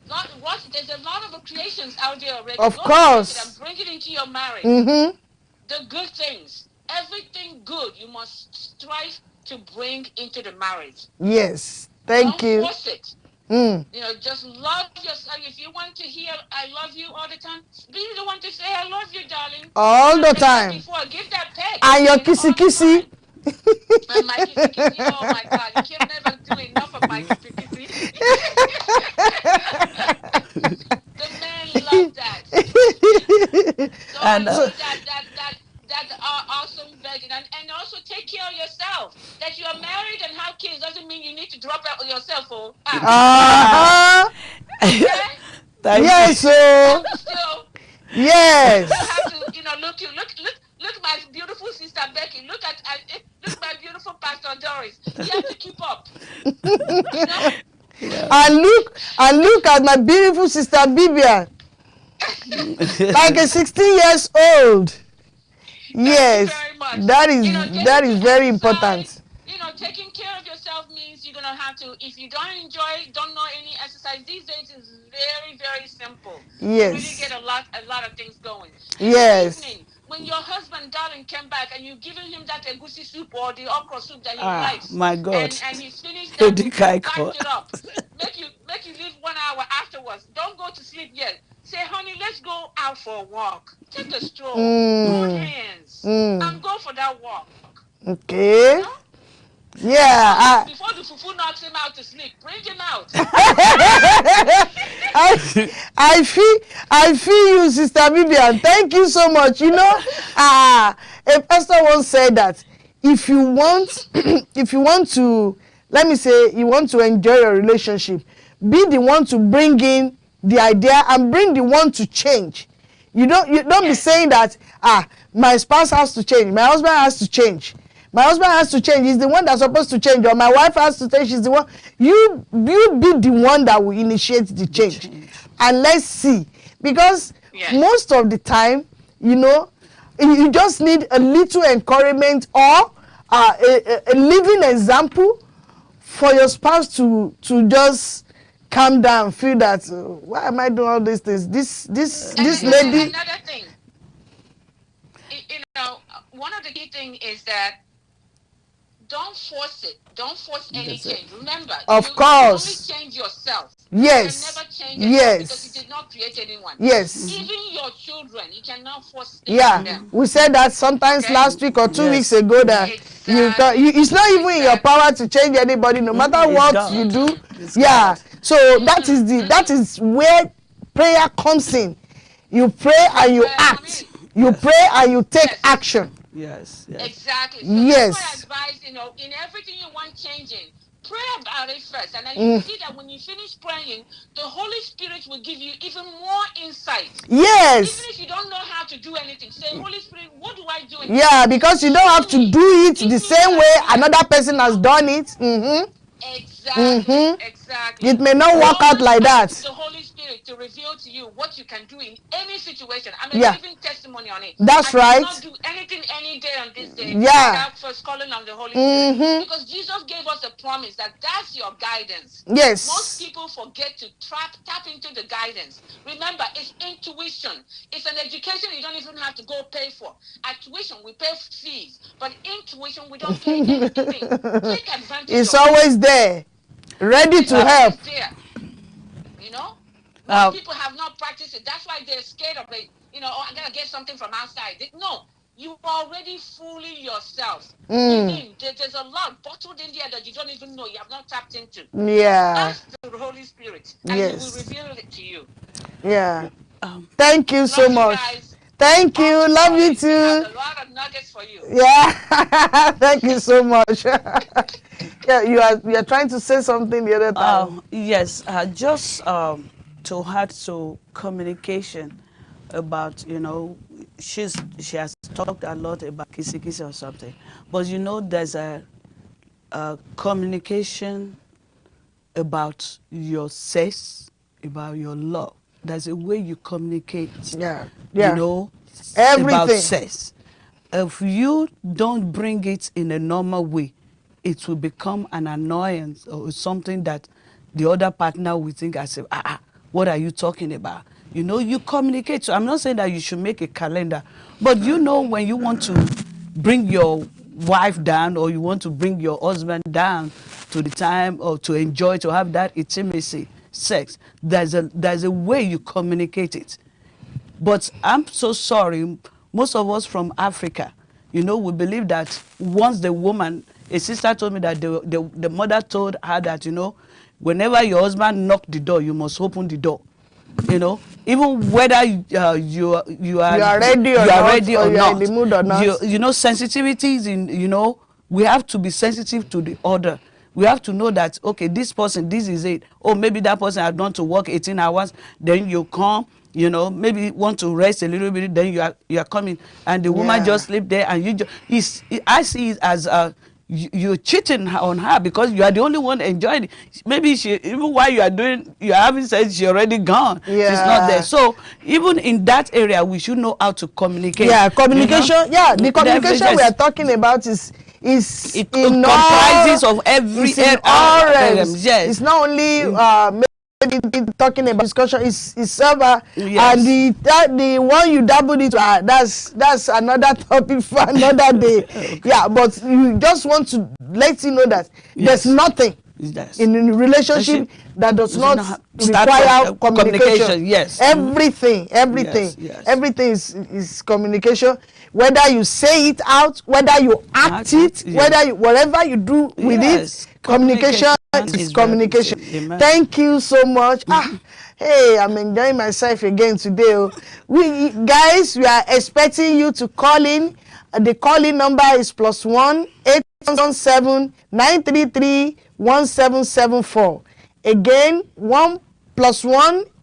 There's a lot of creations out there already. Of course. And bring it into your marriage. The good things. Everything good you must strive to bring into the marriage. Yes. Thank you. Don't force it. Just love yourself. If you want to hear I love you all the time, be the one to say I love you, darling. All the time. Before, give that pet. And your kissy. And my kissy. Oh my God. You can never do enough of my kissy. The men love that. So and that awesome virgin, and also take care of yourself. That you are married and have kids doesn't mean you need to drop out yourself. Yes, sir. Yes. You have to, look my beautiful sister Becky. Look my beautiful Pastor Doris. You have to keep up. And look at my beautiful sister Bibia. Like a 16 years old. Yes, that is very important. Taking care of yourself means you're gonna have to. If you don't know any exercise these days, is very, very simple. Yes. You really get a lot of things going. Yes. Evening, when your husband, darling, came back and you've given him that egusi soup or the okra soup that he likes, my God, and he's finished that, you backed it up. Make you leave 1 hour afterwards. Don't go to sleep yet. Say, honey, let's go out for a walk. Take a stroll. Hold hands. And go for that walk. Okay. Yeah. Before the fufu knocks him out to sleep, bring him out. I feel you, Sister Vivian. Thank you so much. A pastor once said that if you want to, let me say, you want to enjoy your relationship, be the one to bring in the idea and bring the one to change. You don't be saying that my spouse has to change, my husband has to change, my husband has to change, he's the one that's supposed to change, or my wife has to change, she's the one. You be the one that will initiate the change. And let's see, because most of the time, you know, you just need a little encouragement or a living example for your spouse to just calm down, feel that why am I doing all these things? This lady. Another thing, you know, one of the key things is that don't force it. Don't force any change. Remember, of course, you only change yourself. Yes. You can never change anyone because you did not create anyone. Yes. Even your children, you cannot force them. We said that sometimes last week or 2 weeks ago that it's not even in your power to change anybody, no matter what you do. So that is where prayer comes in. You pray and you act. You pray and you take action. Yes. Exactly. So yes. That's what I advise, you know, in everything you want changing, pray about it first. And then you see that when you finish praying, the Holy Spirit will give you even more insight. Yes. Even if you don't know how to do anything, say, Holy Spirit, what do I do? Because you don't have to do it the same way another person has done it. Exactly. It may not work out like that. The Holy Spirit to reveal to you what you can do in any situation. I'm a living testimony on it. That's right. I cannot do anything any day on this day without first calling on the Holy Spirit. Because Jesus gave us a promise that that's your guidance. Yes. Most people forget to tap into the guidance. Remember, it's intuition. It's an education you don't even have to go pay for. At tuition, we pay fees. But intuition, we don't pay anything. Take advantage it's of always there, ready to help. You know? Most people have not practiced it. That's why they're scared of it. You know, I gotta get something from outside. No, you already fooling yourself. There's a lot bottled in there that you don't even know. You have not tapped into. Ask the Holy Spirit, and He will reveal it to you. Thank you so much. Guys. Thank you. Love you too. A lot of nuggets for you. Thank you so much. You are trying to say something the other time. Yes, just to add to communication about, you know, she has talked a lot about kissy or something, but you know, there's a communication about your sex, about your love. There's a way you communicate. You know, everything about sex. If you don't bring it in a normal way, it will become an annoyance or something that the other partner will think as if, what are you talking about? You know, you communicate. So I'm not saying that you should make a calendar, but you know, when you want to bring your wife down or you want to bring your husband down to the time or to enjoy, to have that intimacy, sex, there's a way you communicate it. But I'm so sorry, most of us from Africa, you know, we believe that once the woman, a sister told me that the mother told her that, you know, whenever your husband knock the door, you must open the door. You know, even whether you are ready or not, in the mood or not. You know, sensitivities in, you know, we have to be sensitive to the other. We have to know that, okay, this person, this is it. Or maybe that person had gone to work 18 hours, then you come, you know, maybe want to rest a little bit, then you are coming, and the woman just sleep there, and you just, I see it as you're cheating on her because you are the only one enjoying it. Maybe she, even while you are having sex, she's already gone. She's not there. So even in that area, we should know how to communicate. Communication. You know? The communication we are talking about is it comprises of every area. Yes, it's not only talking about discussion, is server, and the one you doubled it, that's another topic for another day. But you just want to let you know that there's nothing in a relationship that does not require communication. Everything is communication. Whether you say it out, whether you act it, whatever you do with it, communication is communication. Thank you so much. Hey, I'm enjoying myself again today. We are expecting you to call in. The calling number is +1 817 933 1774. Again, +1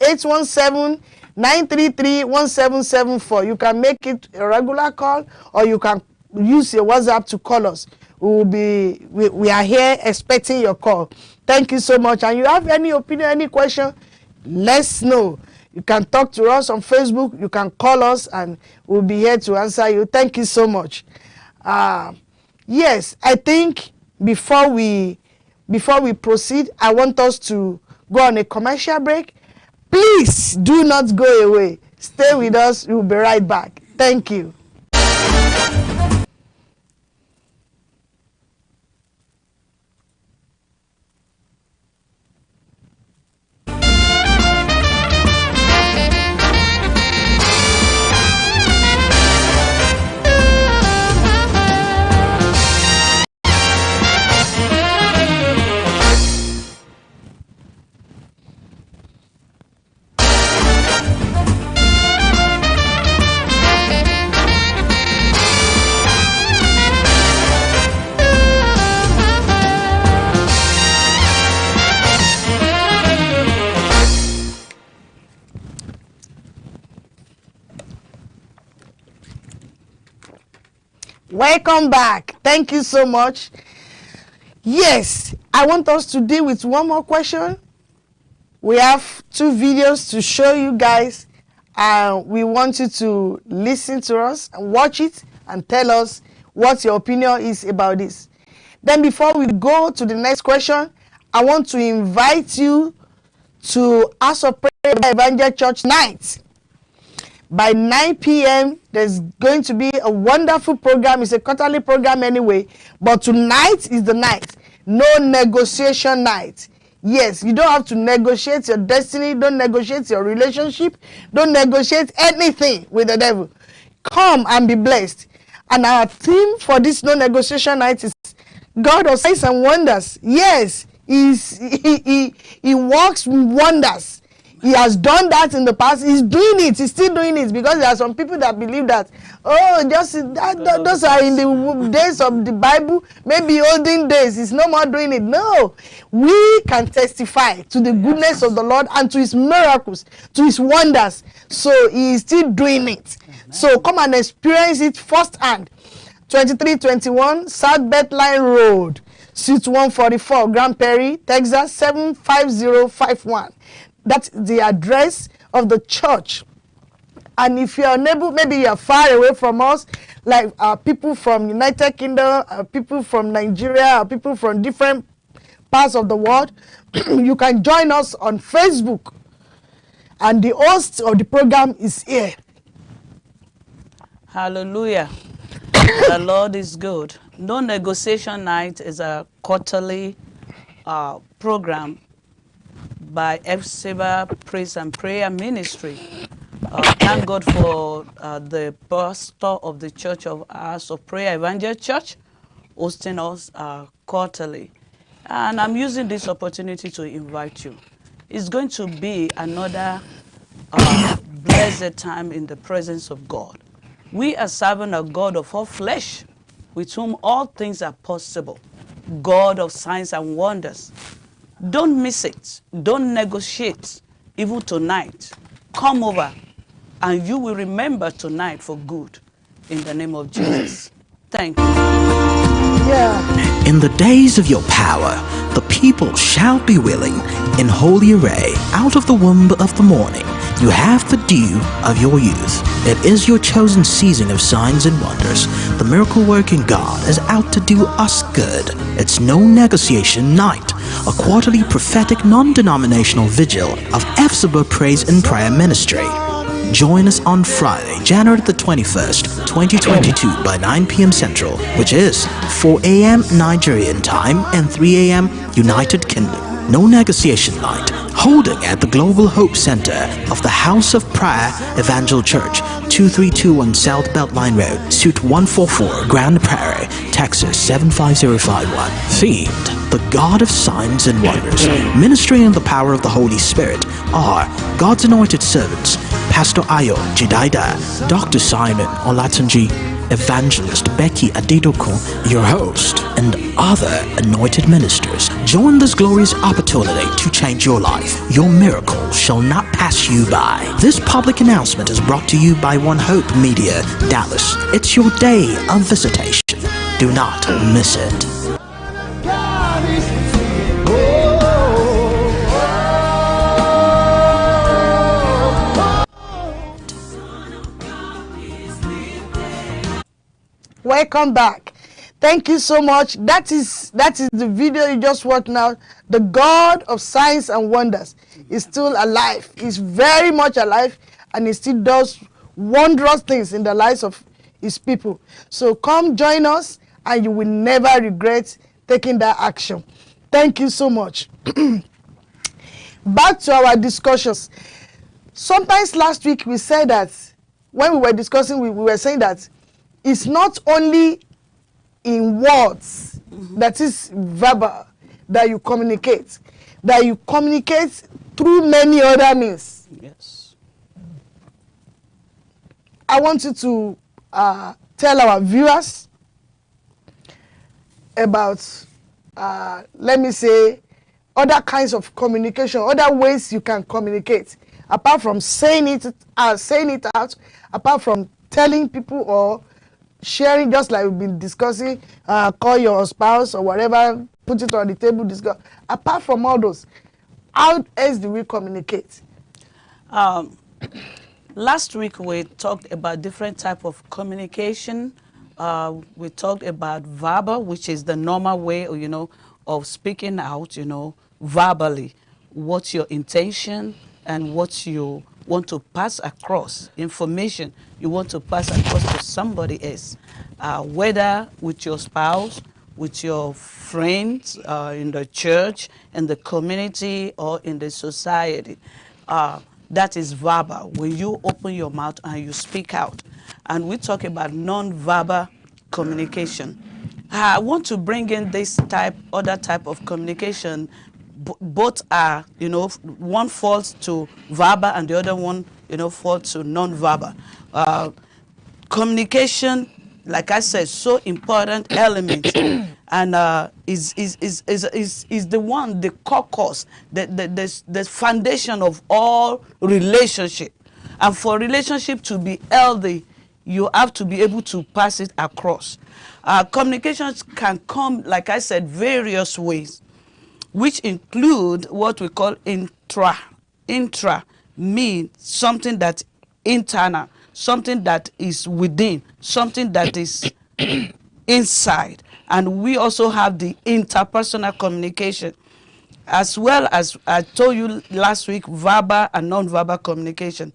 817 933-1774. You can make it a regular call, or you can use your WhatsApp to call us. We are here expecting your call. Thank you so much. And you have any opinion, any question, let's know. You can talk to us on Facebook. You can call us, and we'll be here to answer you. Thank you so much. Yes, I think before we proceed, I want us to go on a commercial break. Please do not go away. Stay with us. We'll be right back. Thank you. Welcome back. Thank you so much. Yes, I want us to deal with one more question. We have 2 videos to show you guys, and we want you to listen to us and watch it and tell us what your opinion is about this. Then before we go to the next question, I want to invite you to House of Prayer Evangel Church night. By 9 p.m., there's going to be a wonderful program. It's a quarterly program anyway, but tonight is the night. No negotiation night. Yes, you don't have to negotiate your destiny. Don't negotiate your relationship. Don't negotiate anything with the devil. Come and be blessed. And our theme for this no negotiation night is God of signs and wonders. Yes, he works wonders. He has done that in the past. He's doing it. He's still doing it, because there are some people that believe that, those are in the days of the Bible, maybe olden days. He's no more doing it. No, we can testify to the goodness of the Lord and to his miracles, to his wonders. So he is still doing it. Amen. So come and experience it firsthand. 2321 South Bethlehem Road, Suite 144, Grand Prairie, Texas 75051. That's the address of the church. And if you are unable, maybe you are far away from us, like people from United Kingdom, people from Nigeria, people from different parts of the world, you can join us on Facebook. And the host of the program is here. Hallelujah. The Lord is good. No Negotiation Night is a quarterly program by Evangel Praise and Prayer Ministry. Thank God for the pastor of the Church of House of Prayer Evangel Church hosting us quarterly. And I'm using this opportunity to invite you. It's going to be another blessed time in the presence of God. We are serving a God of all flesh, with whom all things are possible. God of signs and wonders. Don't miss it. Don't negotiate. Even tonight, come over and you will remember tonight for good. In the name of Jesus. Thank you. Yeah. In the days of your power, the people shall be willing. In holy array, out of the womb of the morning, you have the dew of your youth. It is your chosen season of signs and wonders. The miracle-working God is out to do us good. It's no negotiation night, a quarterly prophetic non-denominational vigil of Evangel Praise and Prayer Ministry. Join us on Friday, January the 21st, 2022 by 9 p.m. Central, which is 4 a.m. Nigerian time and 3 a.m. United Kingdom. No negotiation night, holding at the Global Hope Center of the House of Prayer Evangel Church, 2321 South Beltline Road, Suite 144, Grand Prairie, Texas 75051. Themed, the God of Signs and Wonders. Ministering in the power of the Holy Spirit are God's anointed servants, Pastor Ayo Jidaida, Dr. Simon Olatunji, Evangelist Becky Adedoko, your host, and other anointed ministers. Join this glorious opportunity to change your life. Your miracle shall not pass you by. This public announcement is brought to you by One Hope Media, Dallas. It's your day of visitation. Do not miss it. Welcome back. Thank you so much. That is the video you just watched now. The God of signs and wonders is still alive. He's very much alive, and he still does wondrous things in the lives of his people. So come join us, and you will never regret taking that action. Thank you so much. Back to our discussions. Sometimes last week we said that when we were discussing, we were saying that it's not only in words, that is verbal, that you communicate through many other means. Yes. I want you to tell our viewers about, let me say, other kinds of communication, other ways you can communicate, apart from saying it out, apart from telling people or sharing, just like we've been discussing, call your spouse or whatever, put it on the table, discuss. Apart from all those, how else do we communicate? Last week we talked about different type of communication. We talked about verbal, which is the normal way, of speaking out, verbally, what's your intention and what you want to pass across, information you want to pass across to somebody else, whether with your spouse, with your friends, in the church, in the community, or in the society. That is verbal, when you open your mouth and you speak out. And we talk about non-verbal communication. I want to bring in this other type of communication. Both are, one falls to verbal and the other one, falls to non-verbal. Communication, like I said, so important element, and is the one, the core cause, the foundation of all relationship. And for relationship to be healthy, you have to be able to pass it across. Communications can come, like I said, various ways, which include what we call intra. Intra means something that's internal, something that is within, something that is inside. And we also have the interpersonal communication, as well as I told you last week, verbal and non-verbal communication.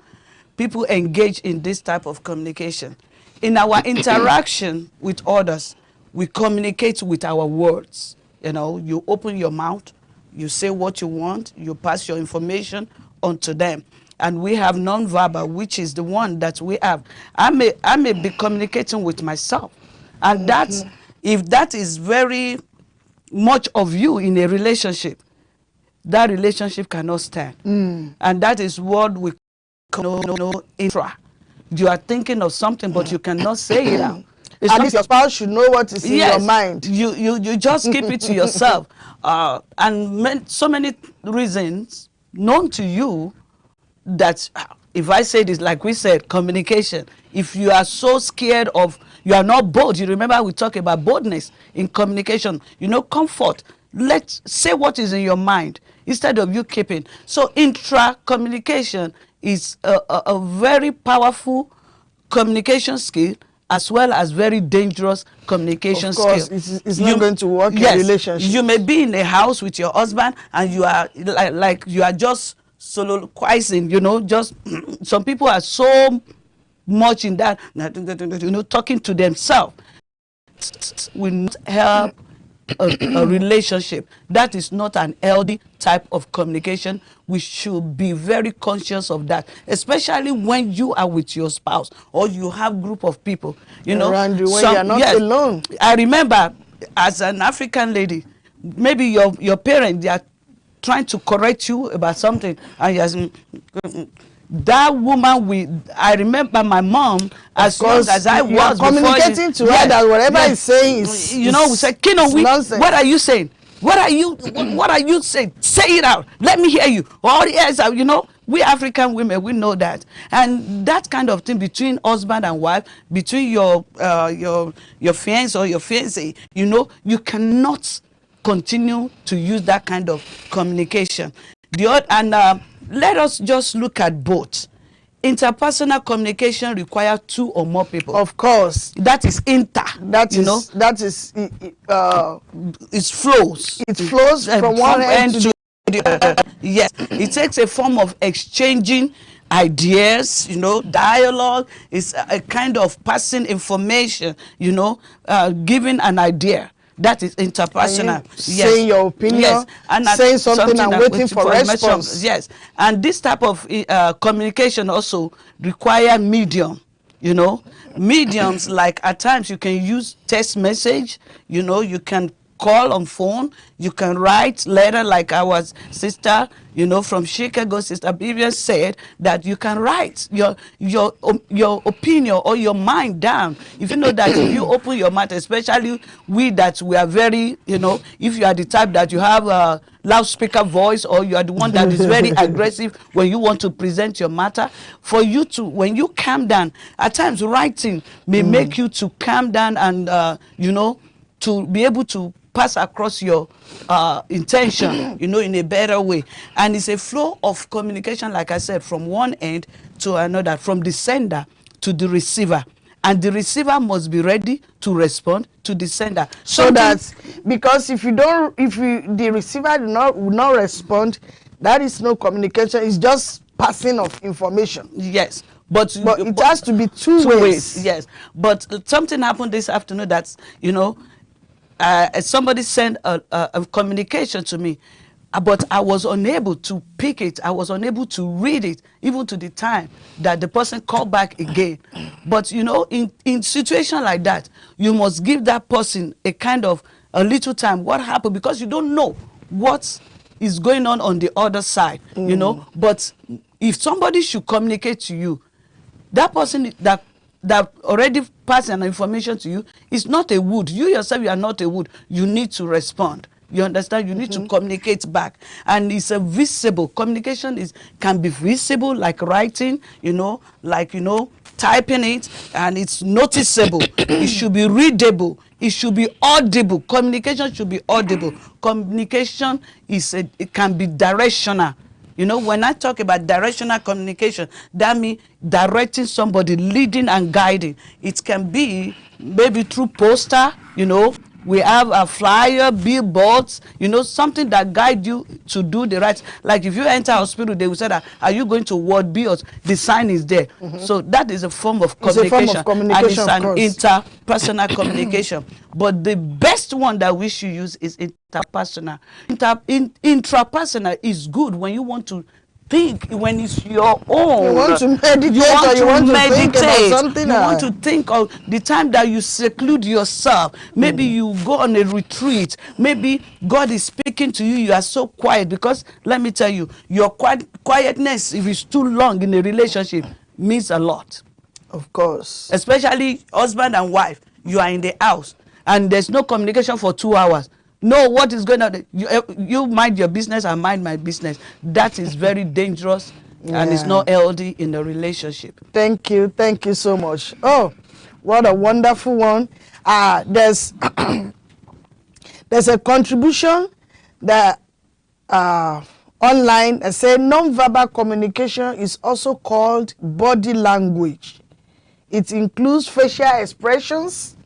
People engage in this type of communication. In our interaction with others, we communicate with our words. You open your mouth, you say what you want, you pass your information on to them. And we have non-verbal, which is the one that we have. I may be communicating with myself. And if that is very much of you in a relationship, that relationship cannot stand. And that is what we call intra. You are thinking of something, but you cannot say it out. At least your spouse should know what is in your mind. You just keep it to yourself. And so many reasons known to you that, if I say this, like we said, communication. If you are so scared of, you are not bold. You remember we talked about boldness in communication. Comfort. Let's say what is in your mind instead of you keeping. So intra-communication is a very powerful communication skill, as well as very dangerous communication skill. Of course, it's not going to work in a relationship. You may be in a house with your husband and you are like you are just soliloquizing, just some people are so much in that, talking to themselves. Will not help a relationship. That is not an healthy type of communication. We should be very conscious of that, especially when you are with your spouse or you have group of people, around you, when you are not alone. I remember as an African lady, maybe your parents, they are trying to correct you about something, and you're that woman, I remember my mom, as young as I was, communicating to her that whatever is saying is we say, Kino, what are you saying? What are you? What are you saying? Say it out. Let me hear you. All yes, we African women, we know that, and that kind of thing between husband and wife, between your fiancé or your fiancé, you cannot continue to use that kind of communication. Let us just look at both. Interpersonal communication requires 2 or more people. Of course. That is inter. That is it flows. It flows from one end to the other. Yes, it takes a form of exchanging ideas, dialogue. It's a kind of passing information, giving an idea. That is interpersonal. Yes. Saying your opinion, yes. And saying something and waiting for response. Yes, and this type of communication also require medium. Mediums, like at times you can use text message. You can call on phone, you can write letter, like our sister from Chicago, Sister Vivian, said that you can write your opinion or your mind down. If you know that if you open your mouth, especially we are very, if you are the type that you have a loudspeaker voice, or you are the one that is very aggressive when you want to present your matter, for you to, when you calm down, at times writing may make you to calm down and to be able to pass across your intention, in a better way. And it's a flow of communication, like I said, from one end to another, from the sender to the receiver. And the receiver must be ready to respond to the sender. So that, because if the receiver will not respond, that is no communication. It's just passing of information. Yes. But it has to be two ways. Yes. But something happened this afternoon that's, somebody sent a communication to me, but I was unable to pick it. I was unable to read it, even to the time that the person called back again. But in situation like that, you must give that person a little time. What happened? Because you don't know what is going on the other side. But if somebody should communicate to you, that person that already passed an information to you is not a wood. You yourself, you are not a wood. You need to respond. You understand? You need to communicate back. And it's a visible. Communication can be visible, like writing, typing it, and it's noticeable. It should be readable. It should be audible. Communication should be audible. Communication it can be directional. When I talk about directional communication, that means directing somebody, leading and guiding. It can be maybe through poster, we have a flyer, billboards, something that guide you to do the right. Like if you enter a hospital, they will say that, are you going to Ward B? Or the sign is there. So that is a form of communication. It's a form of communication, and it's an interpersonal communication. But the best one that we should use is interpersonal. Intrapersonal is good when you want to think, when it's your own. You want to meditate, you want to think about something. You want to think of the time that you seclude yourself. Maybe you go on a retreat. Maybe God is speaking to you. You are so quiet, because let me tell you, your quietness, if it's too long in a relationship, means a lot. Of course. Especially husband and wife. You are in the house and there's no communication for 2 hours. Know what is going on. You mind your business, I mind my business. That is very dangerous, and it's not healthy in a relationship. Thank you so much. Oh, what a wonderful one. There's a contribution that online that said non-verbal communication is also called body language. It includes facial expressions.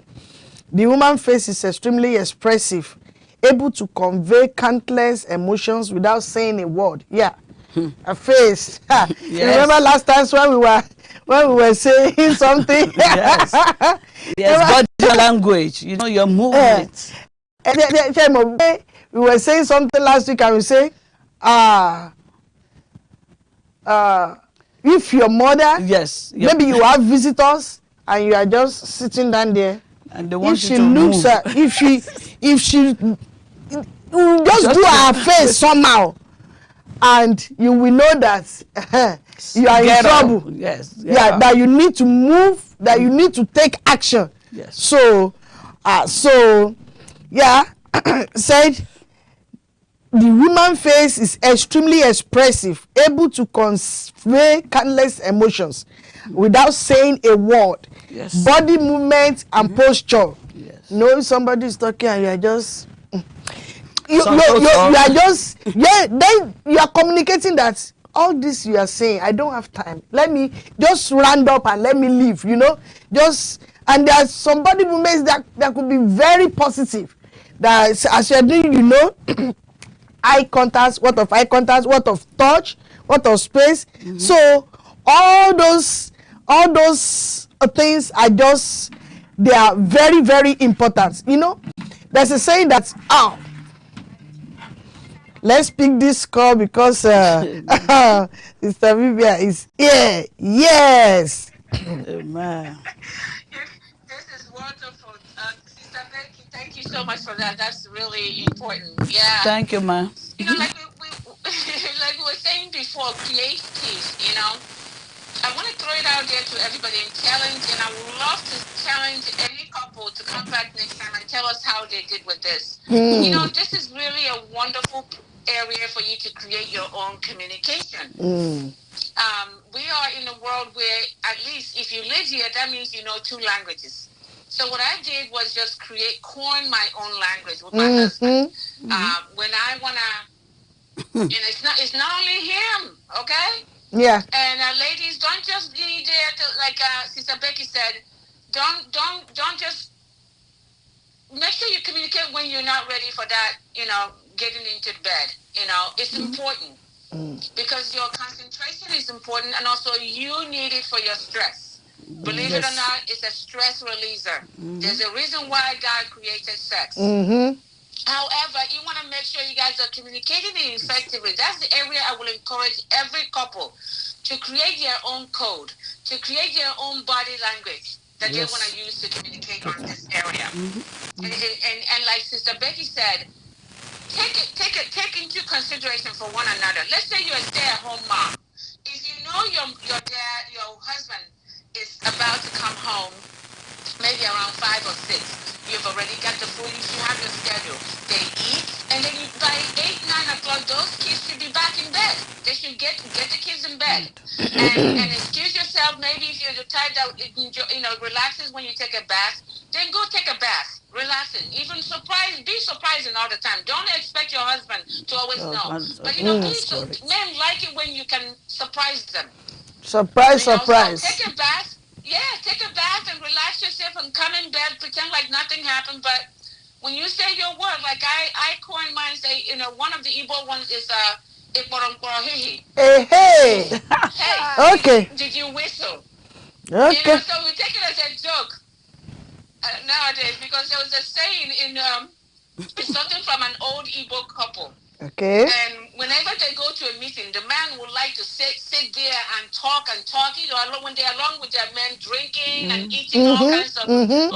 The human face is extremely expressive, able to convey countless emotions without saying a word. Yeah, a face. Yes. Remember last time when we were saying something? Yes, yes, body language. Your movements. We were saying something last week, and we say, if your mother, yes, maybe you have visitors and you are just sitting down there, and they want if she looks at, if she just do her face somehow, and you will know that you are in trouble. Yes. That you need to move, that you need to take action. Yes. So said the human face is extremely expressive, able to convey countless emotions without saying a word. Yes. Body movement and posture. Yes. You know, if somebody is talking and you are just you Some are just then you are communicating that all this you are saying, I don't have time, let me just round up and let me leave, you know. Just, and there are some body movements that could be very positive, that as you're doing, you know, eye contact, what of eye contact, what of touch, what of space. So all those things are just, they are very, very important. You know, there's a saying that, let's pick this call because Sister Vivian is here. Yes. Amen. This is wonderful. Sister Becky, thank you so much for that. That's really important. Yeah. Thank you, ma'am. You know, like we like we were saying before, create peace, you know. I want to throw it out there to everybody and challenge, and I would love to challenge any couple to come back next time and tell us how they did with this. You know, this is really a wonderful area for you to create your own communication. We are in a world where, at least if you live here, that means you know 2 languages. So what I did was just coin my own language with my husband. When I wanna, and it's not only him, okay? Yeah. And ladies, don't just be there to, like Sister Becky said, don't just, make sure you communicate when you're not ready for that, you know, getting into bed. You know, it's important because your concentration is important, and also you need it for your stress. Believe it or not, it's a stress releaser. There's a reason why God created sex. However, you want to make sure you guys are communicating it effectively. That's the area I will encourage every couple to create their own code, to create their own body language that they want to use to communicate on this area. And like Sister Becky said, take into consideration for one another. Let's say you're a stay-at-home mom. If you know your dad, your husband is about to come home, maybe around 5 or 6. You've already got the food, you have your schedule. They eat, and then by 8, 9 o'clock, those kids should be back in bed. They should get the kids in bed. And excuse yourself, maybe if you're the type that, you know, relaxes when you take a bath, then go take a bath. Relaxing. Even be surprising all the time. Don't expect your husband to always know. But, you know, men like it when you can surprise them. Surprise. So take a bath. Yeah, take a bath and relax yourself and come in bed, pretend like nothing happened. But when you say your word, like I coined mine, say, you know, one of the Igbo ones is hey. Hey. Okay. Did you whistle? Okay. You know, so we take it as a joke nowadays, because there was a saying in it's something from an old Igbo couple. Okay. And whenever they go to a meeting, the man would like to sit there and talk. You know, when they're along with their men, drinking and eating all kinds of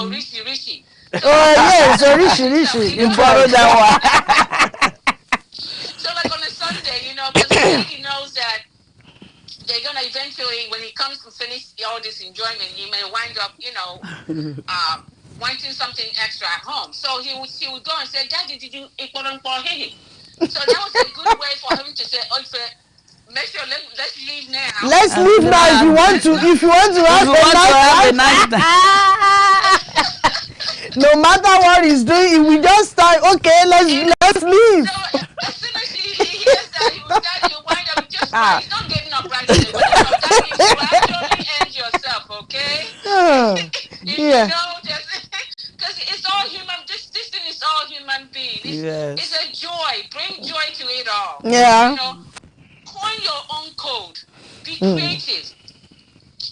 rishi. Yes, rishi. You borrowed that one. So like on a Sunday, you know, because the lady knows that they're gonna eventually, when he comes to finish all this enjoyment, he may wind up, you know, wanting something extra at home. So she would go and say, Daddy, did you So that was a good way for him to say, make sure let's leave now. Let's leave now if you want to have a nice no matter what he's doing, we just start, okay, let's leave. So as soon as he hears that, you wind up just fine. He's not getting up right away. But you know, that you actually end yourself, okay? You know, because it's all human. This thing is all human being. It's a joy. Bring joy to it all. Yeah. You know, coin your own code. Be creative.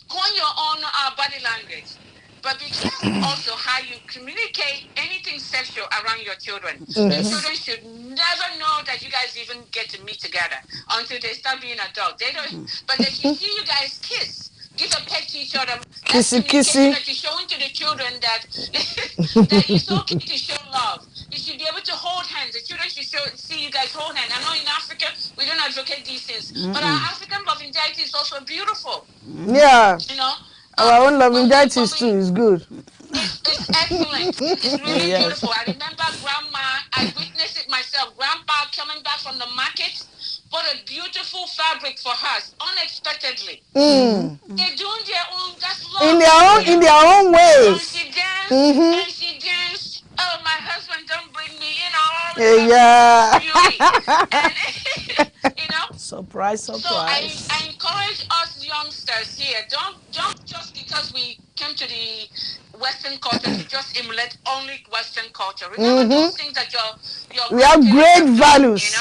Coin your own body language. But be careful also how you communicate anything sexual around your children. Your children should never know that you guys even get to meet together until they start being adults. They don't, but they should see you guys kiss. Give a pet to each other. Kissy. That you're showing to the children that that it's okay to show love. You should be able to hold hands. The children should see you guys hold hands. I know in Africa we don't advocate these things, but our African loving-diety is also beautiful. Yeah. You know. Our own loving-diety too is good. It's excellent. It's really beautiful. I remember Grandma. I witnessed it myself. Grandpa coming back a beautiful fabric for her unexpectedly. Mm. They're doing their own. That's love. In their own And ways. she danced. Mm-hmm. And she danced. Oh, my husband don't bring me. All this Yeah. beauty. And Surprise, So surprise. I encourage us youngsters here. Don't just because we came to the Western culture to just emulate only Western culture. Remember those things that your We have great values.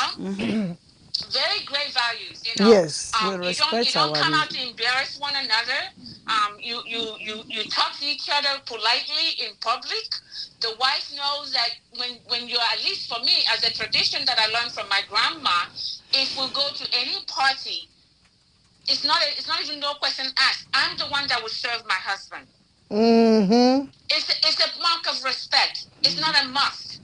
Very great values. Yes. We You respect don't our come out religion. to embarrass one another. You talk to each other politely in public. The wife knows that when you're, at least for me, as a tradition that I learned from my grandma, if we go to any party, it's not even no question asked. I'm the one that will serve my husband. Mm-hmm. It's a mark of respect. It's not a must.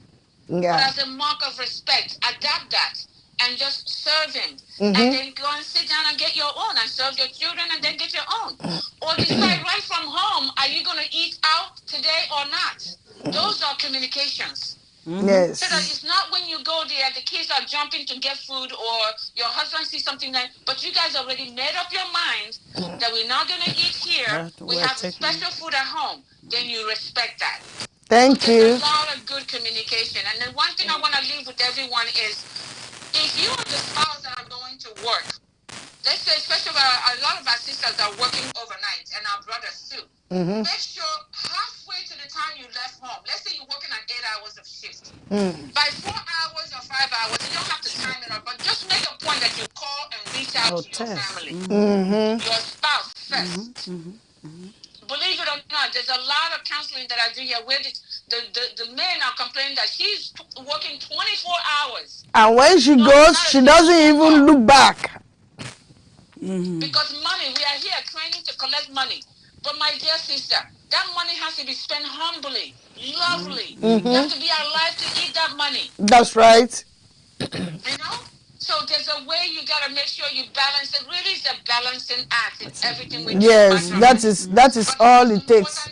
Yeah. But as a mark of respect, adapt that and just serve him. Mm-hmm. And then go and sit down and get your own and serve your children and then get your own. Or decide right from home, are you going to eat out today or not? Those are communications. Yes. So that it's not when you go there, the kids are jumping to get food or your husband sees something but you guys already made up your mind that we're not going to eat here. We have special food at home. Then you respect that. Thank you. There's a lot of good communication. And then one thing I want to leave with everyone is, if you and the spouse that are going to work, let's say, especially a lot of our sisters are working overnight and our brothers too. Mm-hmm. Make sure halfway to the time you left home, let's say you're working at 8 hours of shift. By 4 hours or 5 hours, you don't have to time it up, but just make a point that you call and reach out to your family, your spouse first. Believe it or not, there's a lot of counseling that I do here where the men are complaining that she's working 24 hours. And when she goes, she doesn't even look back. Because money, we are here training to collect money. But my dear sister, that money has to be spent humbly, lovely. You have to be alive to eat that money. That's right. So there's a way you gotta make sure you balance it. Really, it's a balancing act in everything we do. Yes, that is all it takes.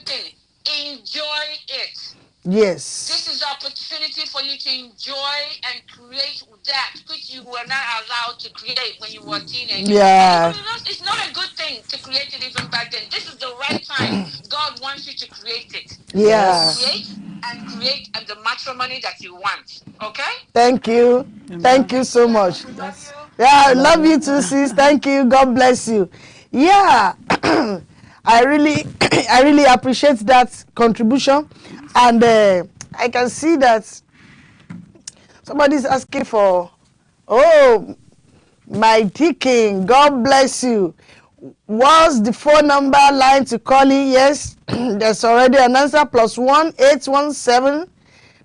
Enjoy it. Yes. This is opportunity for you to enjoy and create that which you were not allowed to create when you were a teenager. Yeah. It's not a good thing to create it even back then. This is the right time. God wants you to create it. Yeah. Create the matrimony that you want. Okay? Thank you. Thank you so much. Yeah, I love you too, sis. Thank you. God bless you. Yeah. I really appreciate that contribution, and I can see that somebody's asking for, oh, my deacon, God bless you. What's the phone number line to call in? Yes, there's already an answer. +1 817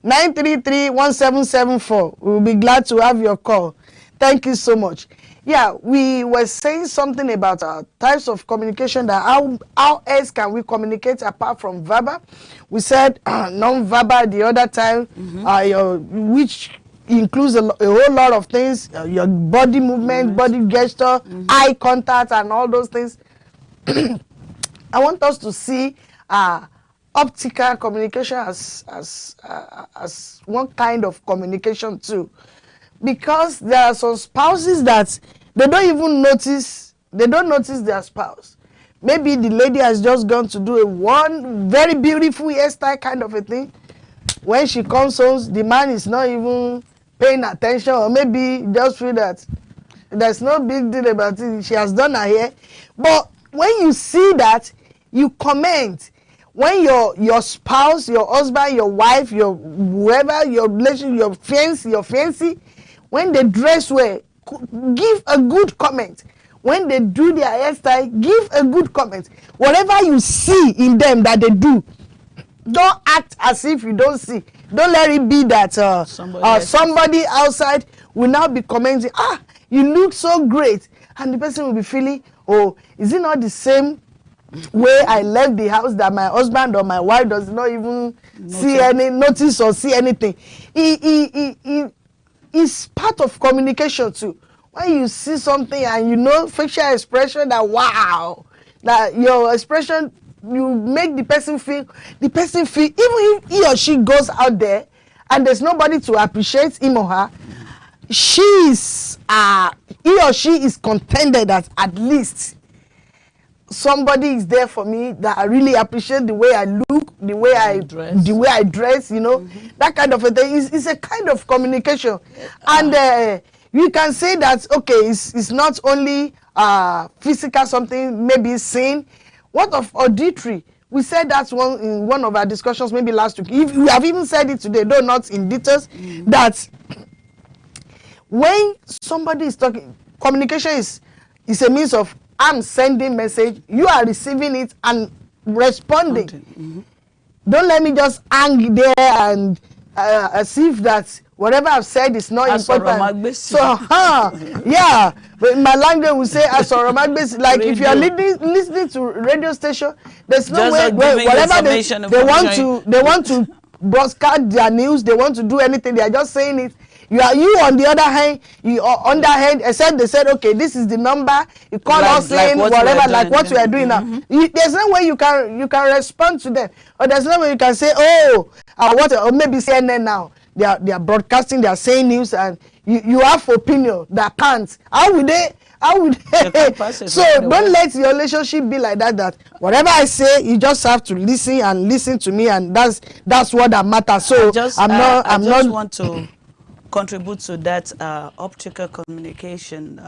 933 1774. We'll be glad to have your call. Thank you so much. Yeah, we were saying something about types of communication, that how else can we communicate apart from verbal. We said non-verbal the other time, which includes a whole lot of things, your body movement, body gesture, eye contact, and all those things. I want us to see optical communication as one kind of communication too, because there are some spouses that they don't notice their spouse. Maybe the lady has just gone to do one very beautiful hairstyle kind of a thing. When she comes home, the man is not even paying attention, or maybe just feel that there's no big deal about it. She has done her hair. But when you see that, you comment. When your spouse, your husband, your wife, your whoever, your relation, your fiancé, when they dress well, give a good comment. When they do their hairstyle, give a good comment. Whatever you see in them that they do, don't act as if you don't see. Don't let it be that somebody outside will now be commenting, you look so great, and the person will be feeling, oh, is it not the same way I left the house that my husband or my wife does not even notice or see anything? It's part of communication too. When you see something and facial expression, that wow, that your expression, you make the person feel, even if he or she goes out there and there's nobody to appreciate him or her, she's he or she is contented that at least somebody is there for me, that I really appreciate the way I look, the way I dress, you know, that kind of a thing is a kind of communication. And you can say that, okay, it's not only physical something, maybe sin. What of auditory? We said that one in one of our discussions maybe last week. We have even said it today, though not in details, that when somebody is talking, communication is a means of, I'm sending message, you are receiving it and responding. Don't let me just hang there and as if that whatever I've said is not important. So, yeah, but in my language we say like if you are listening to radio station, there's no way whatever they want to broadcast their news, they want to do anything, they are just saying it. You on the other hand, except they said, okay, this is the number, you call us in, whatever, like what we are doing now. There's no way you can respond to them, or there's no way you can say, or maybe CNN now, they are broadcasting, they are saying news, and you have opinion that can't. How would they? So don't let your relationship be like that whatever I say, you just have to listen and listen to me, and that's what that matters. So I just want to contribute to that optical communication,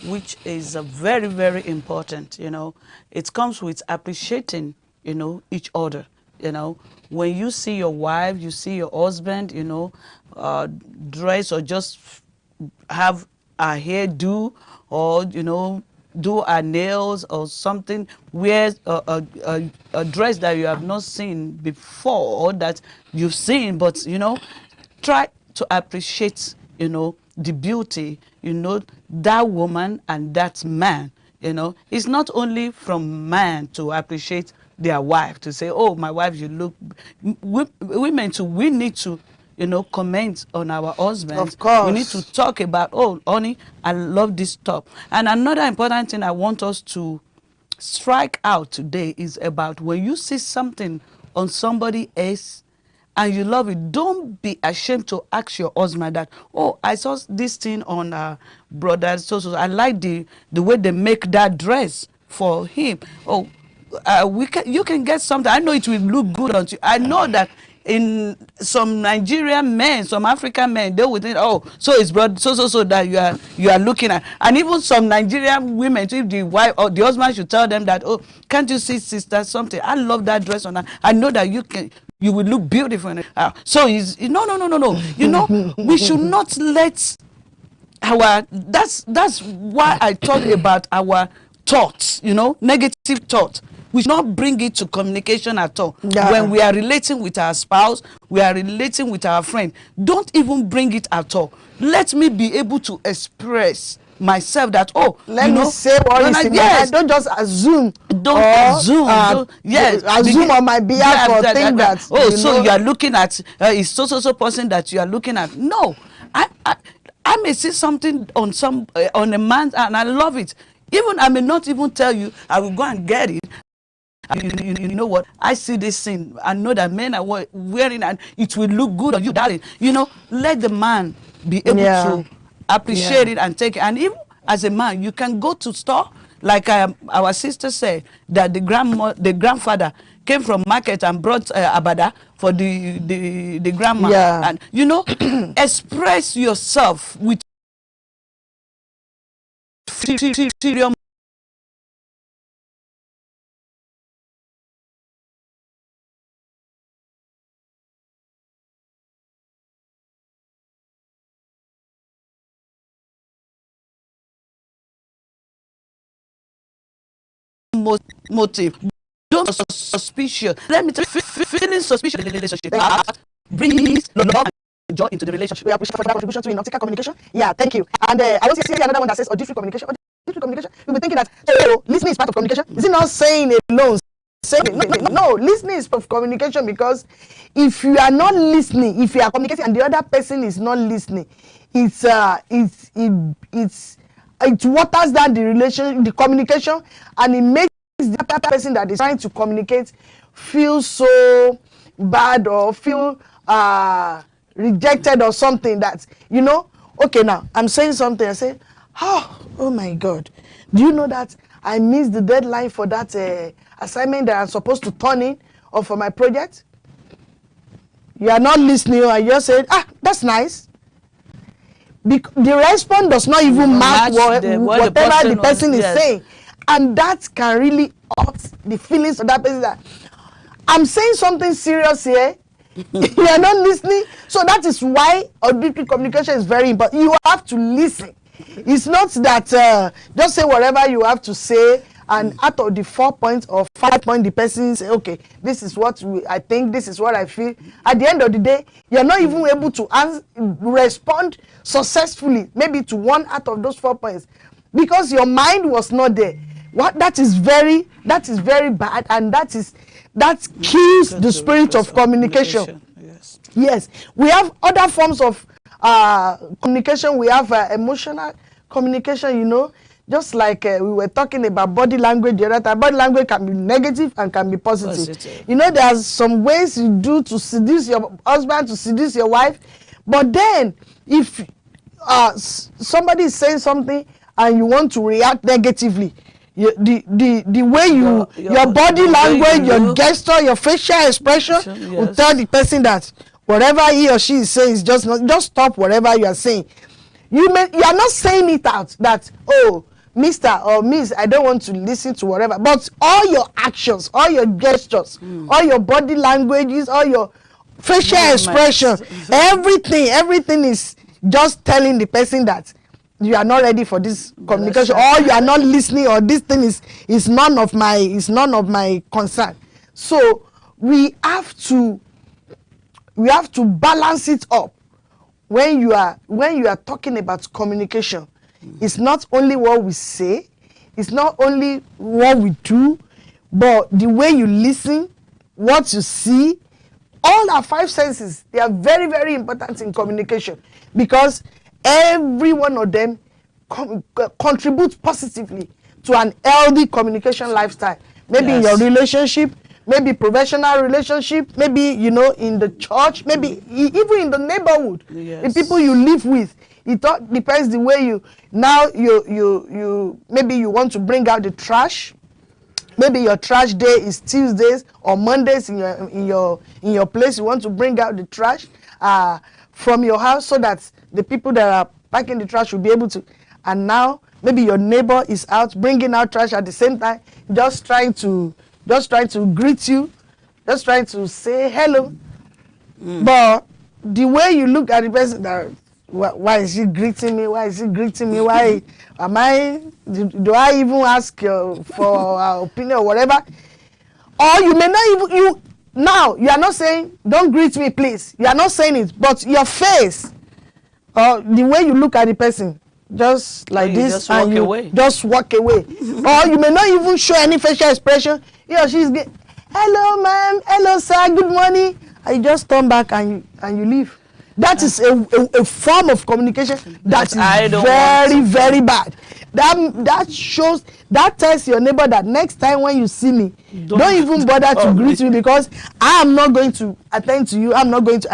which is very, very important. You know, it comes with appreciating, you know, each other. You know, when you see your wife, you see your husband, you know, dress or just have a hairdo, or you know, do our nails or something, wear a dress that you have not seen before, or that you've seen, but you know, try to appreciate, you know, the beauty, you know, that woman and that man. You know, it's not only from man to appreciate their wife, to say, oh, my wife, you look. Women too, we need to, you know, comment on our husbands. Of course. We need to talk about, oh, honey, I love this top. And another important thing I want us to strike out today is about when you see something on somebody else and you love it, don't be ashamed to ask your husband that, oh, I saw this thing on brother so I like the way they make that dress for him. Oh, you can get something. I know it will look good on you. I know that in some Nigerian men, some African men, they would think, oh, so it's brother so that you are looking at. And even some Nigerian women, if the wife or the husband should tell them that, oh, can't you see, sister, something? I love that dress on her. I know that you will look beautiful in it. So no. You know, we should not let that's why I talk about our thoughts, you know, negative thoughts. We should not bring it to communication at all. Yeah. When we are relating with our spouse, we are relating with our friend, don't even bring it at all. Let me be able to express myself that, oh, let me say what is in my head. Don't just assume. Assume on my behalf or think that. Oh, so you are looking at is so person that you are looking at. No, I may see something on on a man and I love it. Even I may not even tell you. I will go and get it. You know what? I see this thing. I know that men are wearing, and it will look good on you, darling. You know, let the man be able to appreciate it and take it. And even as a man, you can go to store, like our sister said, that the grandfather came from market and brought abada for the grandma. Yeah. And you know, express yourself with serious motive. Don't be suspicious. Let me tell you, feeling suspicious in the relationship bring peace, love, and joy into the relationship. We appreciate for that contribution to optical communication. Yeah, thank you. And I want to see another one that says auditory communication. Auditory communication. You'll be thinking that, oh, listening is part of communication. Is it not saying alone? No, listening is part of communication, because if you are not listening, if you are communicating and the other person is not listening, it waters down the communication, and it makes the other person that is trying to communicate feel so bad or feel rejected or something. That, you know, okay, now I'm saying something, I say, Oh my God. Do you know that I missed the deadline for that assignment that I'm supposed to turn in or for my project? You are not listening. I just said, that's nice. The response does not even match whatever the person is saying. And that can really hurt the feelings of that person. That I'm saying something serious here. You are not listening. So that is why auditory communication is very important. You have to listen. It's not that just say whatever you have to say, and out of the 4 points or 5 points, the person say, okay, this is what I think, this is what I feel. At the end of the day, you're not even able to respond successfully, maybe to 1 out of those 4 points, because your mind was not there. That is very bad, and that kills the spirit of communication. Yes, we have other forms of communication. We have emotional communication, you know, just like we were talking about body language the other time. Body language can be negative and can be positive. You know, there's some ways you do to seduce your husband, to seduce your wife, but then if somebody is saying something and you want to react negatively, the way your body language, your gesture, your facial expression will tell the person that whatever he or she is saying is just stop whatever you are saying. You are not saying it out that, oh, Mr. or Miss, I don't want to listen to whatever, but all your actions, all your gestures, all your body languages, all your facial expression, everything is just telling the person that you are not ready for this communication, or you are not listening, or this thing is none of my concern. So we have to balance it up. When you are talking about communication, it's not only what we say, it's not only what we do, but the way you listen, what you see, all our 5 senses, they are very, very important in communication, because every one of them contributes positively to an healthy communication lifestyle. Maybe in your relationship, maybe professional relationship, maybe, you know, in the church, maybe even in the neighborhood, the people you live with. It all depends the way you maybe you want to bring out the trash. Maybe your trash day is Tuesdays or Mondays in your place. You want to bring out the trash from your house, so that the people that are packing the trash will be able to. And now maybe your neighbor is out bringing out trash at the same time, just trying to greet you, just trying to say hello. But the way you look at the person, that why is he greeting me? Why is he greeting me? Why am I? Do I even ask for our opinion or whatever? Or you may not even now you are not saying don't greet me, please. You are not saying it, but your face or the way you look at the person, just like this, just and you just walk away. Or you may not even show any facial expression. He or she is hello, ma'am, hello, sir, good morning. And you just turn back and you leave. That is a form of communication that is very, very bad. That tells your neighbor that next time when you see me, don't even bother to greet me, because I am not going to attend to you. I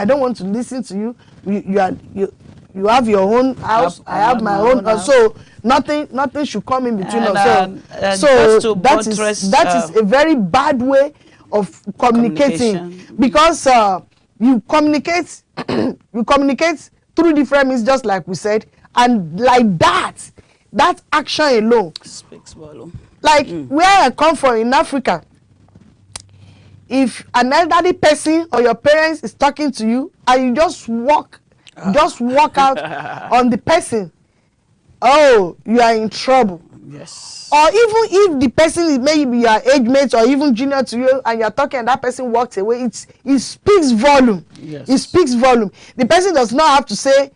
don't want to listen to you. You have your own house. I have my own house. So nothing should come in between us. So that is a very bad way of communicating, because you communicate through different means, just like we said, and like that action alone speaks volume. Like where I come from in Africa, if an elderly person or your parents is talking to you and you just walk out on the person, oh, you are in trouble. Yes. Or even if the person is maybe your age mate or even junior to you, and you're talking and that person walks away, it speaks volume. Yes. It speaks volume. The person does not have to say,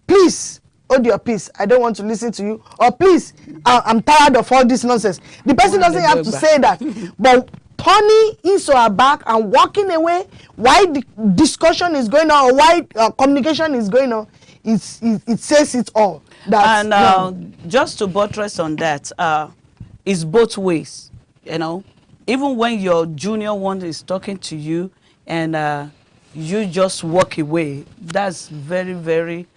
please hold your peace, I don't want to listen to you, or please, I'm tired of all this nonsense. The person doesn't have to say that. But turning his or her back and walking away while the discussion is going on, or while communication is going on, it says it all. Just to buttress on that, it's both ways, you know. Even when your junior one is talking to you and you just walk away, that's very, very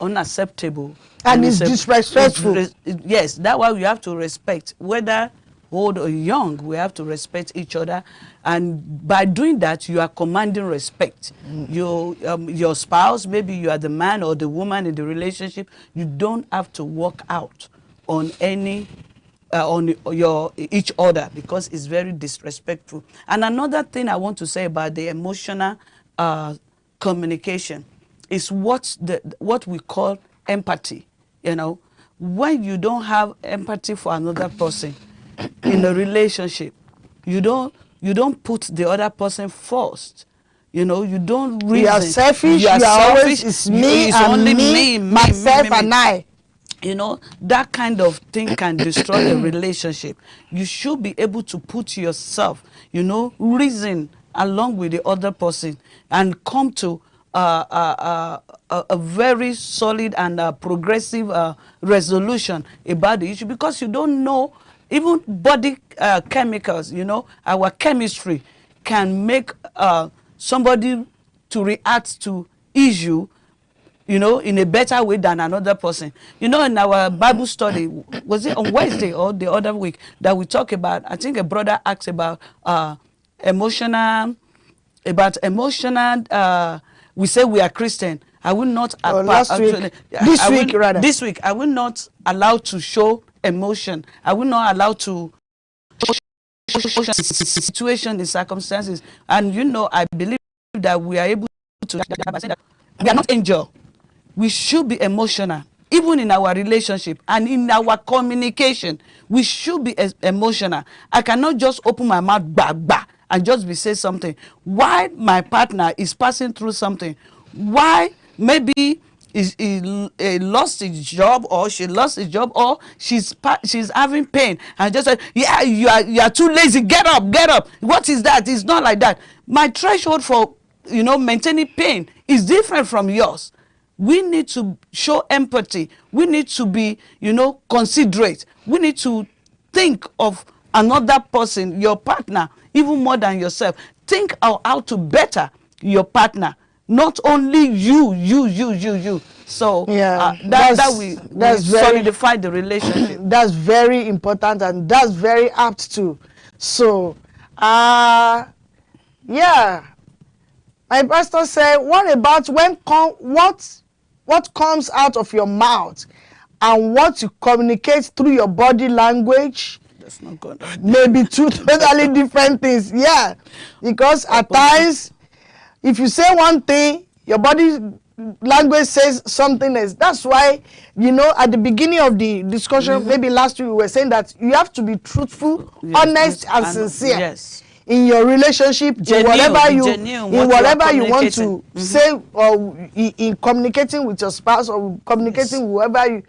unacceptable. And it's disrespectful. Yes, that's why we have to respect, whether old or young, we have to respect each other. And by doing that, you are commanding respect. Your spouse, maybe you are the man or the woman in the relationship, you don't have to walk out on any on each other, because it's very disrespectful. And another thing I want to say about the emotional communication is what we call empathy. You know, when you don't have empathy for another person in a relationship, you don't put the other person first. You know, you don't reason. You are selfish. You are always, it's me it's and only me, myself and I. You know, that kind of thing can destroy a relationship. You should be able to put yourself, you know, reason along with the other person and come to a very solid and progressive resolution about the issue, because you don't know, even body chemicals, you know, our chemistry can make somebody to react to issue, you know, in a better way than another person. You know, in our Bible study, was it on Wednesday or the other week, that we talk about, I think a brother asked about emotional, we say we are Christian. I will not, this week, I will not allow to show emotion. I will not allow to situation, the circumstances. And you know, I believe that we are able to say that we are not angel. We should be emotional, even in our relationship and in our communication. We should be emotional. I cannot just open my mouth and just be say something. Why my partner is passing through something? Why maybe he lost his job, or she lost his job, or she's having pain, and just say, yeah, you are too lazy. Get up. What is that? It's not like that. My threshold for, you know, maintaining pain is different from yours. We need to show empathy. We need to be, you know, considerate. We need to think of another person, your partner, even more than yourself. Think of how to better your partner, not only you. So yeah, that we solidify the relationship. That's very important, and that's very apt too. So, yeah. My pastor said, what about when what comes out of your mouth and what you communicate through your body language? That's not good. Maybe two totally different things. Yeah, because at times, if you say one thing, your body language says something else. That's why, you know, at the beginning of the discussion, maybe last week, we were saying that you have to be truthful, honest, and sincere. Yes. In your relationship, genuine, in whatever you want to say, or in communicating with your spouse, or communicating with whoever you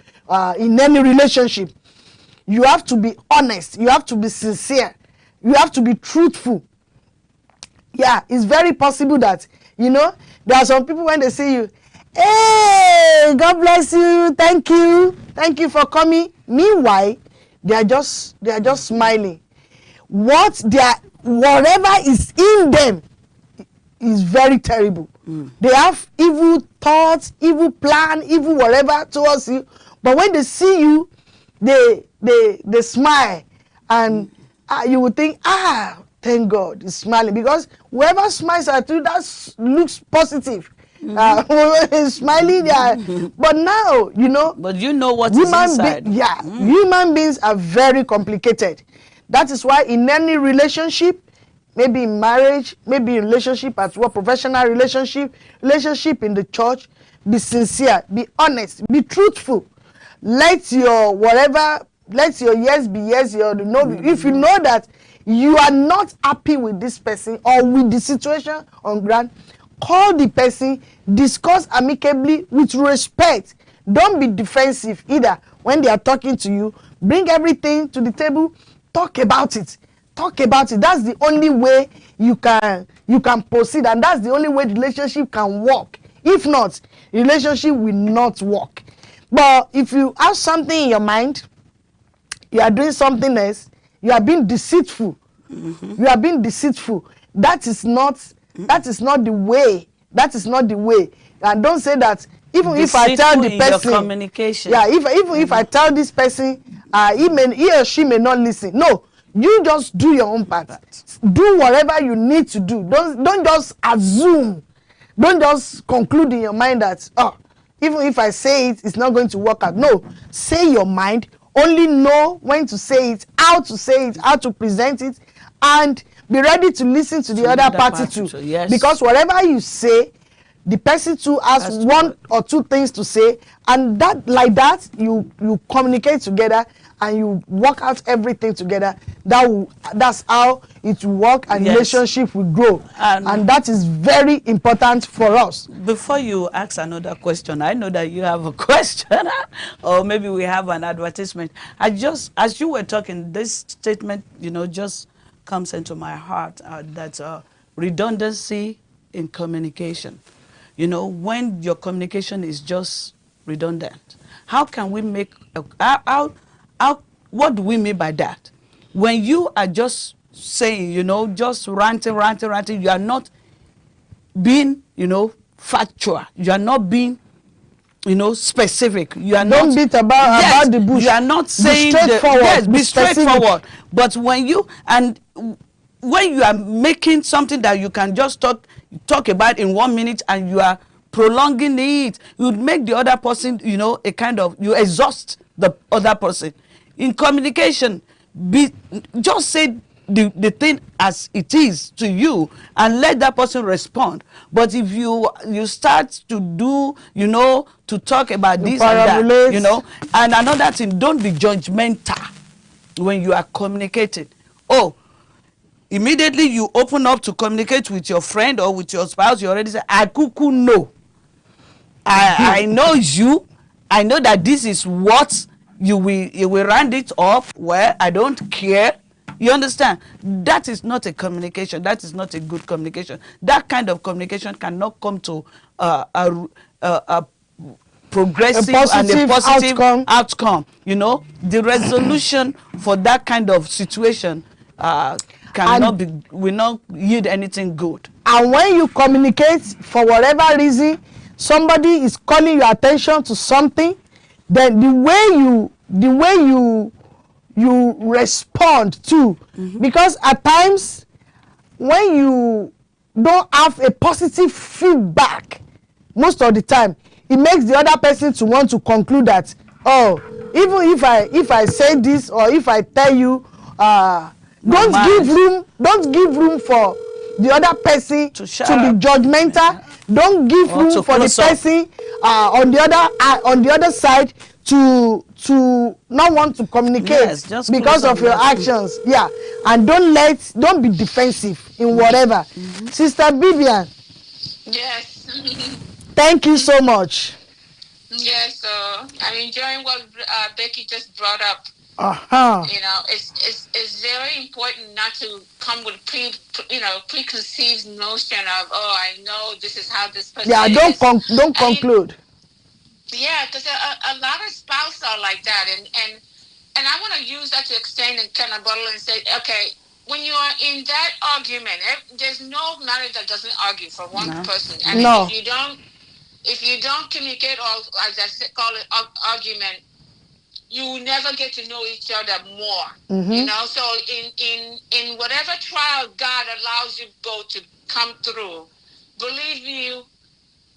in any relationship, you have to be honest, you have to be sincere, you have to be truthful. Yeah, it's very possible that, you know, there are some people when they see you, hey, God bless you, thank you for coming. Meanwhile, they are just smiling. Whatever is in them is very terrible. They have evil thoughts, evil plan, evil whatever towards you. But when they see you, they smile, and you would think, thank God, he's smiling, because whoever smiles at you, that looks positive. Smiling, but now, you know. But you know what is inside. Human beings are very complicated. That is why in any relationship, maybe in marriage, maybe in relationship at work, professional relationship in the church, be sincere, be honest, be truthful. Let your yes be yes, your no. If you know that you are not happy with this person or with the situation on ground, call the person, discuss amicably with respect. Don't be defensive either when they are talking to you. Bring everything to the table. Talk about it. That's the only way you can proceed, and that's the only way the relationship can work. If not, relationship will not work. But if you have something in your mind, you are doing something else, you are being deceitful. You are being deceitful. That is not the way. And don't say that even if I tell Deceitful the in your person, communication. yeah, even if I tell this person, he or she may not listen. No, you just do your own part. Do whatever you need to do. Don't just assume. Don't just conclude in your mind that, oh, even if I say it, it's not going to work out. No, say your mind. Only know when to say it, how to present it, and be ready to listen to the other party too. Yes. Because whatever you say, the person too has one or two things to say, and that you communicate together and you work out everything together. That's how it will work, and relationship will grow, and that is very important for us. Before you ask another question, I know that you have a question, or maybe we have an advertisement. As you were talking, this statement, just comes into my heart, that redundancy in communication. When your communication is just redundant, how can we make, what do we mean by that? When you are just saying, just ranting, you are not being, factual. You are not being, specific. You are Don't not beat about the bush. You are not saying be straightforward. yes, be specific. straightforward. But when you are making something that you can just talk about in 1 minute, and you are prolonging it, you make the other person, you exhaust the other person. In communication, just say the thing as it is to you and let that person respond. But if you start to do, to talk about this and that, and another thing, don't be judgmental when you are communicating. Oh, immediately you open up to communicate with your friend or with your spouse, you already say, I cuckoo know. I know you. I know that this is what you will round it up. Well, I don't care. You understand? That is not a communication. That is not a good communication. That kind of communication cannot come to a progressive and a positive outcome. The resolution for that kind of situation will not yield anything good. And when you communicate, for whatever reason, somebody is calling your attention to something, then the way you respond to, because at times when you don't have a positive feedback, most of the time it makes the other person to want to conclude that, oh, even if I say this, or if I tell you, don't give room for the other person to be judgmental. Don't give room for the person on the other side to not want to communicate because of your actions. Yeah, and don't be defensive in whatever. Sister Vivian. Yes. Thank you so much. Yes, I'm enjoying what Becky just brought up. It's very important not to come with preconceived notion of, oh, I know this is how this person is. Don't conclude. Yeah, because a lot of spouses are like that, and I want to use that to extend and kind of bottle and say, okay, when you are in that argument, there's no marriage that doesn't argue for one person. And if you don't communicate, or as I call it, argument, you will never get to know each other more. So in whatever trial God allows you to come through, believe you,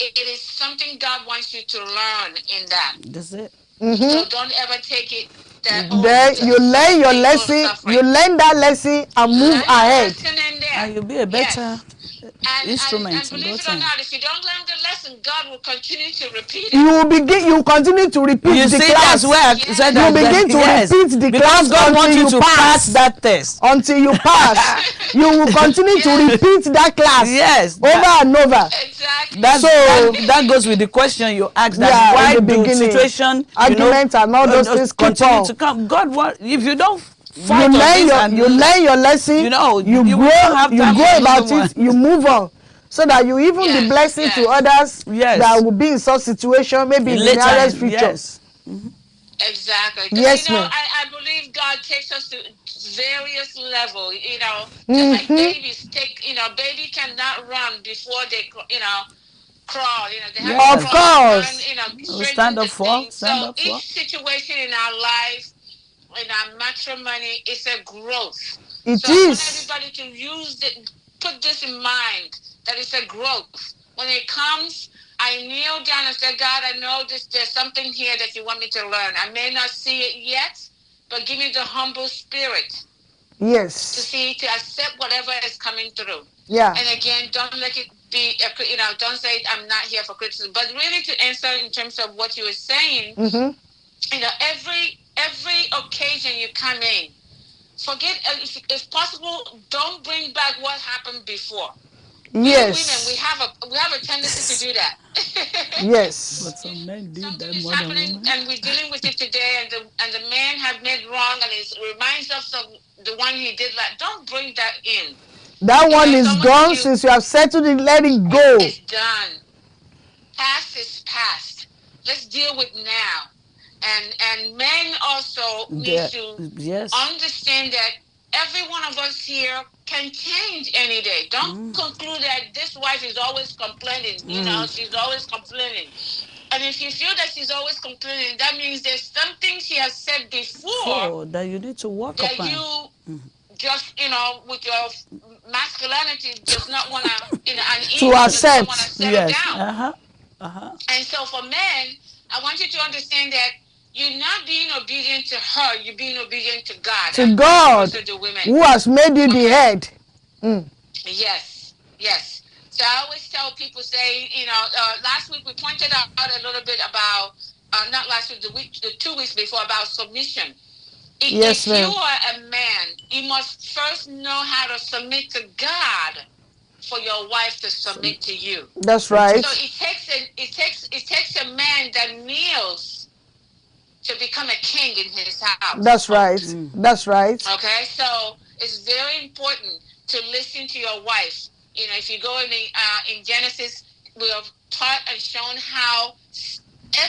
it is something God wants you to learn in that. That's it. So don't ever take it that you learn your lesson. You learn that lesson and move ahead. And you'll be a better instrument. And believe it or not, if you don't learn the lesson, God will continue to repeat it. You continue to repeat you the see, class. That's where you begin to repeat the class God wants you to pass that test. Until you pass, you will continue to repeat that class. Yes, over and over. Exactly. That goes with the question you asked. That's why the situation, arguments and all those things continue to come. God, if you don't. You learn your lesson. You grow about it. You move on, so that you even be blessing to others that will be in such situation, maybe in the nearest future. Yes. Exactly. Yes, ma'am. I believe God takes us to various levels. Just like babies baby cannot run before they crawl. They have Yes. to Of crawl, course. Stand straighten up the for, thing. stand So up for. each situation in our life, in our matrimony, is a growth. It So I want is. everybody to put this in mind, that it's a growth. When it comes, I kneel down and say, God, I know there's something here that you want me to learn. I may not see it yet, but give me the humble spirit to Yes. see, to accept whatever is coming through. Yeah. And again, don't let it be, don't say I'm not here for criticism, but really to answer in terms of what you were saying, every occasion you come in, forget, if possible, don't bring back what happened before. Yes. Women, we have a tendency to do that. Yes. But some men do Something that is more than happening, women. and we're dealing with it today, and the man have made wrong, and it reminds us of the one he did. Like, don't bring that in. That one is gone since you have settled it. Let it go. It's done. Past is past. Let's deal with now. And men also need to understand that every one of us here can change any day. Don't conclude that this wife is always complaining. She's always complaining. And if you feel that she's always complaining, that means there's something she has said before that you need to work that upon. You just, with your masculinity, does not want to, to accept. Settle down. And so for men, I want you to understand that you're not being obedient to her, you're being obedient to God. To God, who has made you the head. Yes. So I always tell people, say, last week we pointed out a little bit about, not last week, the 2 weeks before, about submission. Yes, if you are a man, you must first know how to submit to God for your wife to submit to you. That's right. So it takes a man that kneels to become a king in his house. That's right. That's right. Okay, so it's very important to listen to your wife. If you go in Genesis, we have taught and shown how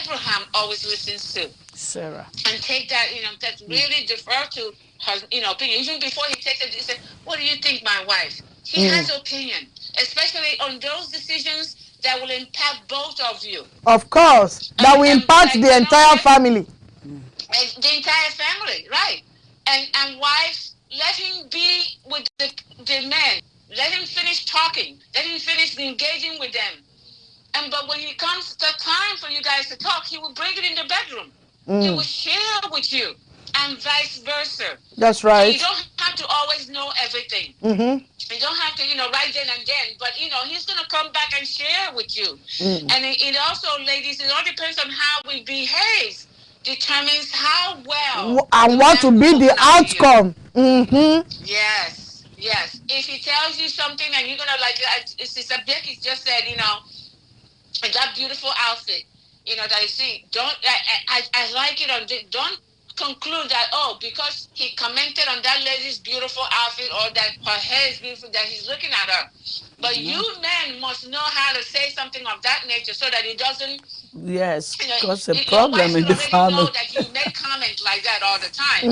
Abraham always listens to Sarah, and take that, that really defer to her, opinion. Even before he takes it, he said, "What do you think, my wife?" She has opinion, especially on those decisions that will impact both of you. Of course, that will impact the entire family. The entire family, right? And wife, let him be with the men. Let him finish talking. Let him finish engaging with them. But when it comes to time for you guys to talk, he will bring it in the bedroom. He will share with you, and vice versa. That's right. So you don't have to always know everything. You don't have to, right then and then. But, he's going to come back and share with you. And it also, ladies, it all depends on how we behave. Determines how well and what to be the outcome. Yes. If he tells you something and you're gonna Sister Becky just said, that beautiful outfit, that you see. I like it. Don't conclude that because he commented on that lady's beautiful outfit or that her hair is beautiful that he's looking at her. But you men must know how to say something of that nature so that it doesn't. Yes, cause a problem in the family. Know that you make comments like that all the time.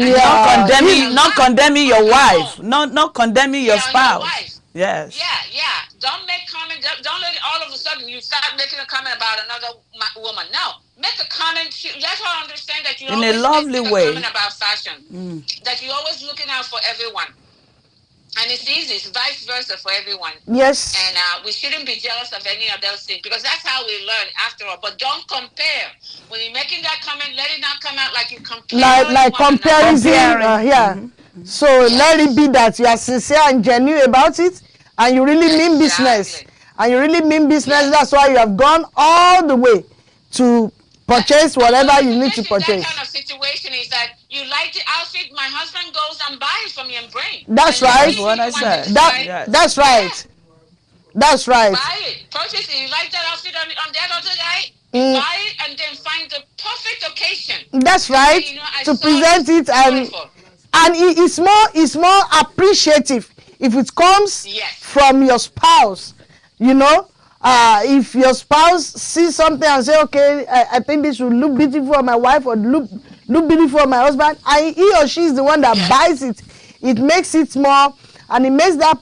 Not condemning your wife, not condemning your spouse. Yes. Yeah. Don't make comments. Don't let it all of a sudden you start making a comment about another woman. No, make a comment. Let her understand that you in a lovely way. Comment about fashion. That you're always looking out for everyone. And it's easy. It's vice versa for everyone. Yes. And we shouldn't be jealous of any of those things because that's how we learn after all. But don't compare. When you're making that comment, let it not come out like you compare. Like comparison. So let it be that you are sincere and genuine about it, and you really mean business. And you really mean business. That's why you have gone all the way to purchase whatever you need to purchase. That kind of situation is that you like the outfit, my husband goes and buys from you and brings. That's right. That's what I said. That's right. That's right. Buy it. Purchase it. You like that outfit on that other guy? Buy it and then find the perfect occasion. That's right. To present it and it's more appreciative if it comes from your spouse. If your spouse sees something and say, okay, I think this will look beautiful on my wife or look beautiful on my husband, and he or she is the one that buys it, it makes it more, and it makes that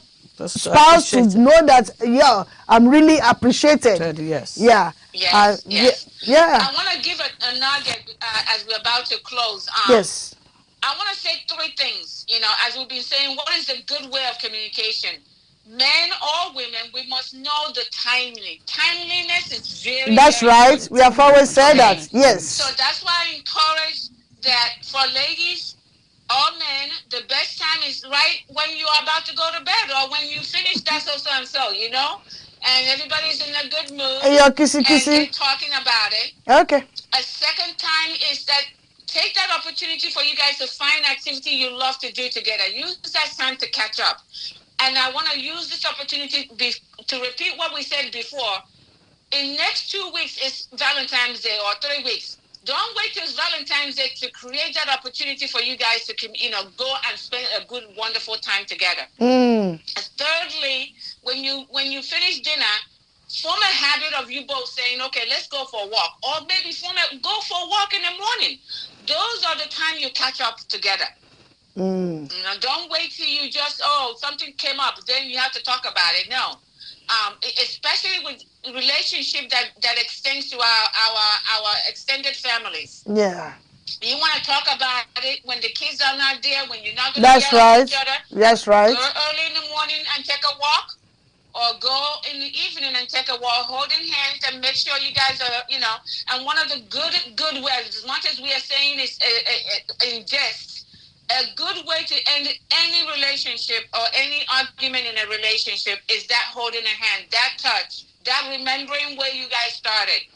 spouse to know that, yeah, I'm really appreciated. Yes. Yeah. Yes, yes. Yeah. I want to give a nugget as we're about to close. Yes. I want to say three things. You know, as we've been saying, what is a good way of communication? Men or women, we must know the timing. Timeliness is very, that's very right. important. We have always said that. Yes. So that's why I encourage that for ladies or men, the best time is right when you are about to go to bed or when you finish that so, you know? And everybody's in a good mood. Hey, your kissy and kissy. they're talking about it. Okay. A second time is that take that opportunity for you guys to find activity you love to do together. Use that time to catch up. And I want to use this opportunity to repeat what we said before. In next 2 weeks is Valentine's Day or 3 weeks. Don't wait till Valentine's Day to create that opportunity for you guys to, go and spend a good, wonderful time together. And thirdly, when you finish dinner, form a habit of you both saying, okay, let's go for a walk. Or maybe go for a walk in the morning. Those are the time you catch up together. Don't wait till you just, something came up, then you have to talk about it. No. Especially with relationship that extends to our extended families. Yeah. You want to talk about it when the kids are not there, when you're not going to yell at each other. That's right. Go early in the morning and take a walk, or go in the evening and take a walk, holding hands, and make sure you guys are, And one of the good ways, as much as we are saying is in jest, a good way to end any relationship or any argument in a relationship is that holding a hand, that touch, that remembering where you guys started.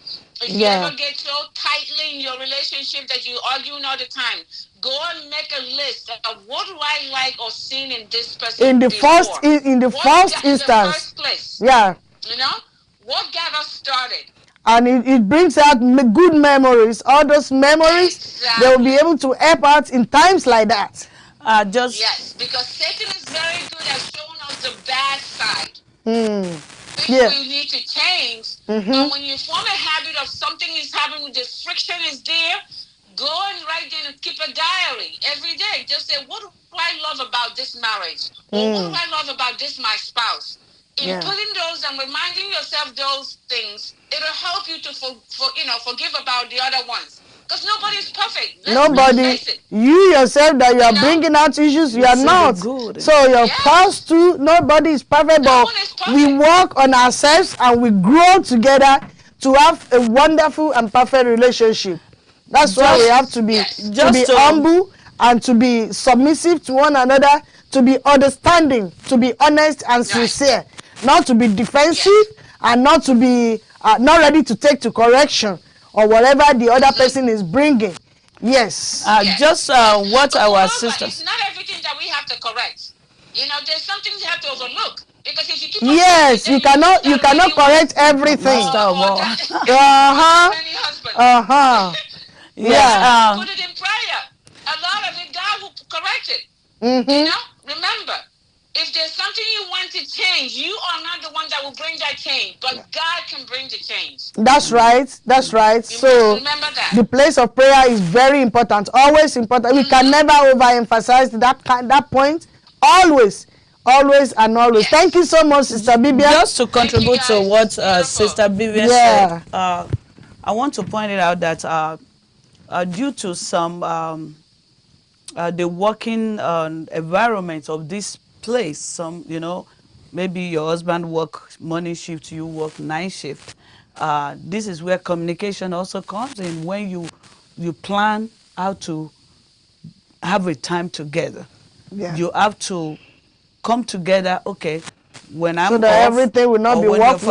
If you ever get so tightly in your relationship that you arguing all the time, go and make a list of what do I like or seen in this person in the before. first instance. The first place. Yeah. What got us started? And it brings out good memories. All those memories, they will be able to help out in times like that. Yes, because Satan is very good at showing us the bad side. Which we need to change. But when you form a habit of something is happening, the friction is there, go and write down and keep a diary every day. Just say, what do I love about this marriage? Or what do I love about this my spouse? In putting those and reminding yourself those things, it'll help you to forgive about the other ones. Because nobody's perfect. Nobody. You yourself that you are bringing out issues, you are not. Good. So your spouse too, nobody is perfect, but we work on ourselves and we grow together to have a wonderful and perfect relationship. That's why we have to be humble and to be submissive to one another, to be understanding, to be honest and sincere. Not to be defensive and not to be not ready to take to correction or whatever the other person is bringing. Yes. What our sister. It's not everything that we have to correct. There's some things you have to overlook. Because if you keep you cannot correct everything. Yeah. Put it in prayer. A lot of it, God will correct it. Remember. If there's something you want to change, you are not the one that will bring that change, but God can bring the change. That's right. So remember that. The place of prayer is very important, always important. We can never overemphasize that point. Always and always. Yes. Thank you so much, Sister Bibian. Just to contribute to what Sister Bibian said, I want to point it out that due to some the working environment of this place, maybe your husband work morning shift, you work night shift. This is where communication also comes in, when you plan how to have a time together. You have to come together, okay, when I'm so that off, everything will not be work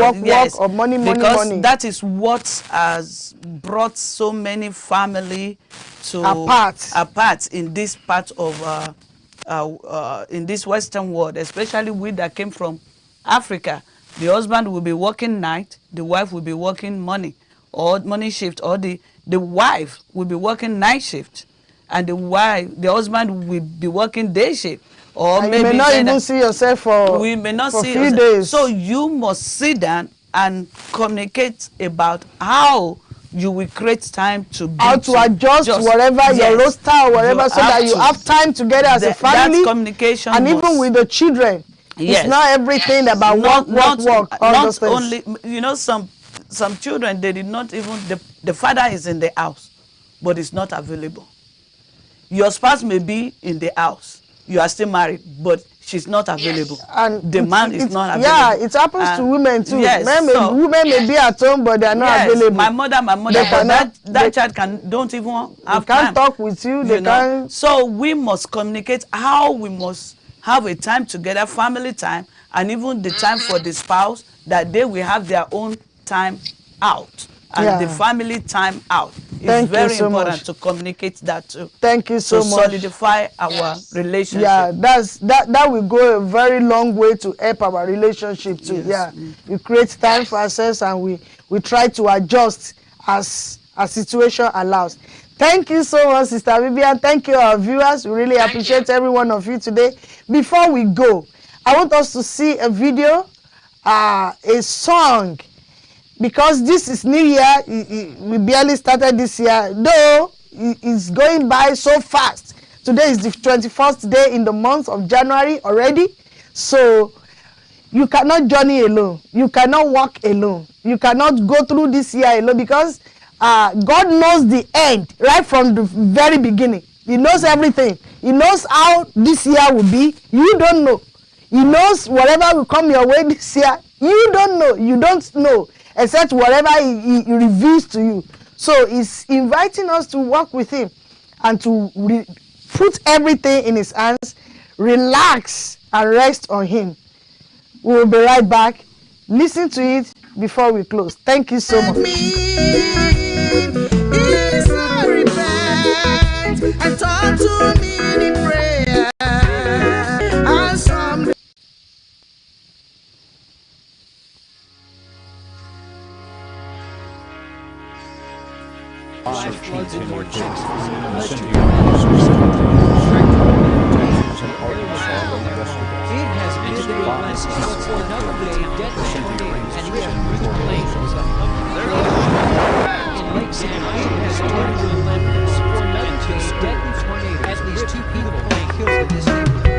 or money. Because that is what has brought so many family to apart in this part of in this Western world, especially we that came from Africa. The husband will be working night, the wife will be working morning shift, or the wife will be working night shift, and the husband will be working day shift. Or and maybe you may not even see yourself for a few days. So you must sit down and communicate about how you will create time to be how to adjust whatever your roster or whatever, so that you have time together as a family. That's communication. And even with the children, Yes. It's not everything about work, all those things. Only, you know, some children, they did not even, the father is in the house, but is not available. Your spouse may be in the house, you are still married, but she's not available. Yes. And the man is not available. Yeah, it happens to women too. Yes, Women may be at home, but they are not available. My mother, but that child don't even have they can't time. talk with you. They can't. So we must communicate how we must have a time together, family time, and even the time for the spouse, that they will have their own time out. And the family time out. It's very important to communicate that too. Thank you so much. To solidify our relationship. Yeah, that will go a very long way to help our relationship too. Yes. Yeah, we create time for ourselves, and we try to adjust as a situation allows. Thank you so much, Sister Vivian. Thank you, our viewers. We really appreciate every one of you today. Before we go, I want us to see a video, a song. Because this is New Year, we barely started this year, though it's going by so fast. Today is the 21st day in the month of January already. So you cannot journey alone. You cannot walk alone. You cannot go through this year alone, because God knows the end right from the very beginning. He knows everything. He knows how this year will be. You don't know. He knows whatever will come your way this year. You don't know. You don't know. Except whatever he reveals to you. So he's inviting us to walk with him and to put everything in his hands, relax and rest on him. We will be right back. Listen to it before we close. Thank you so much. And talk to me in prayer. And some floods in North Texas. It has been a blessing for another day, deadly tornadoes and even planes in Lake City. It has turned to lemons for another day, deadly tornadoes. At least 2 people killed in this neighborhood.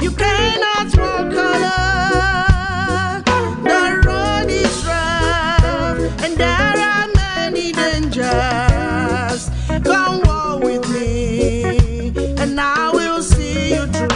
You cannot walk alone. The road is rough, and there are many dangers. Come walk with me, and I will see you through.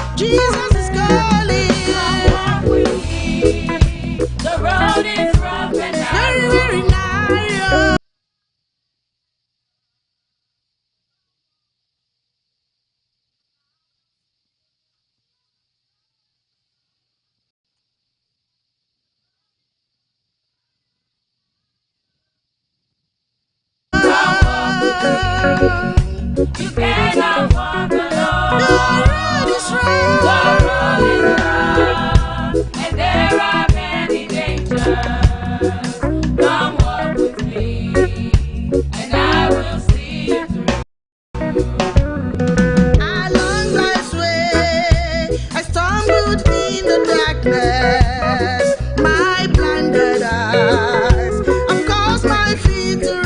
Along life's way, I stumbled in the darkness. My blinded eyes have caused my feet to run.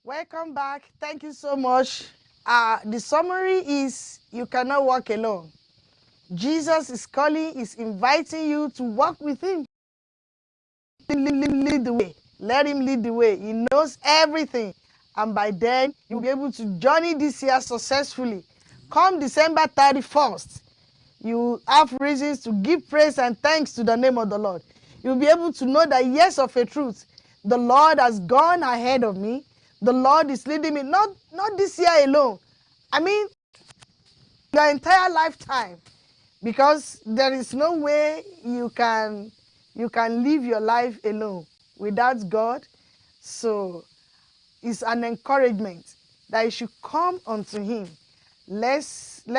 Welcome back. Thank you so much. The summary is you cannot walk alone. Jesus is calling, is inviting you to walk with him. Lead the way. Let him lead the way. He knows everything. And by then, you'll be able to journey this year successfully. Come December 31st, you have reasons to give praise and thanks to the name of the Lord. You'll be able to know that yes, of a truth, the Lord has gone ahead of me. The Lord is leading me, not this year alone, I mean, your entire lifetime, because there is no way you can live your life alone without God. So it's an encouragement that you should come unto him. Let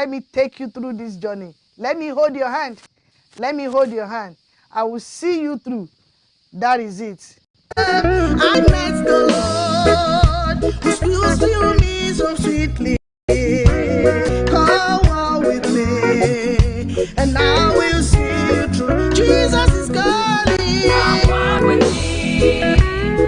me take you through this journey. Let me hold your hand. Let me hold your hand. I will see you through. That is it. I met the Lord who speaks to me so sweetly. Come on with me, and I will see you through. Jesus is calling. Come on with me.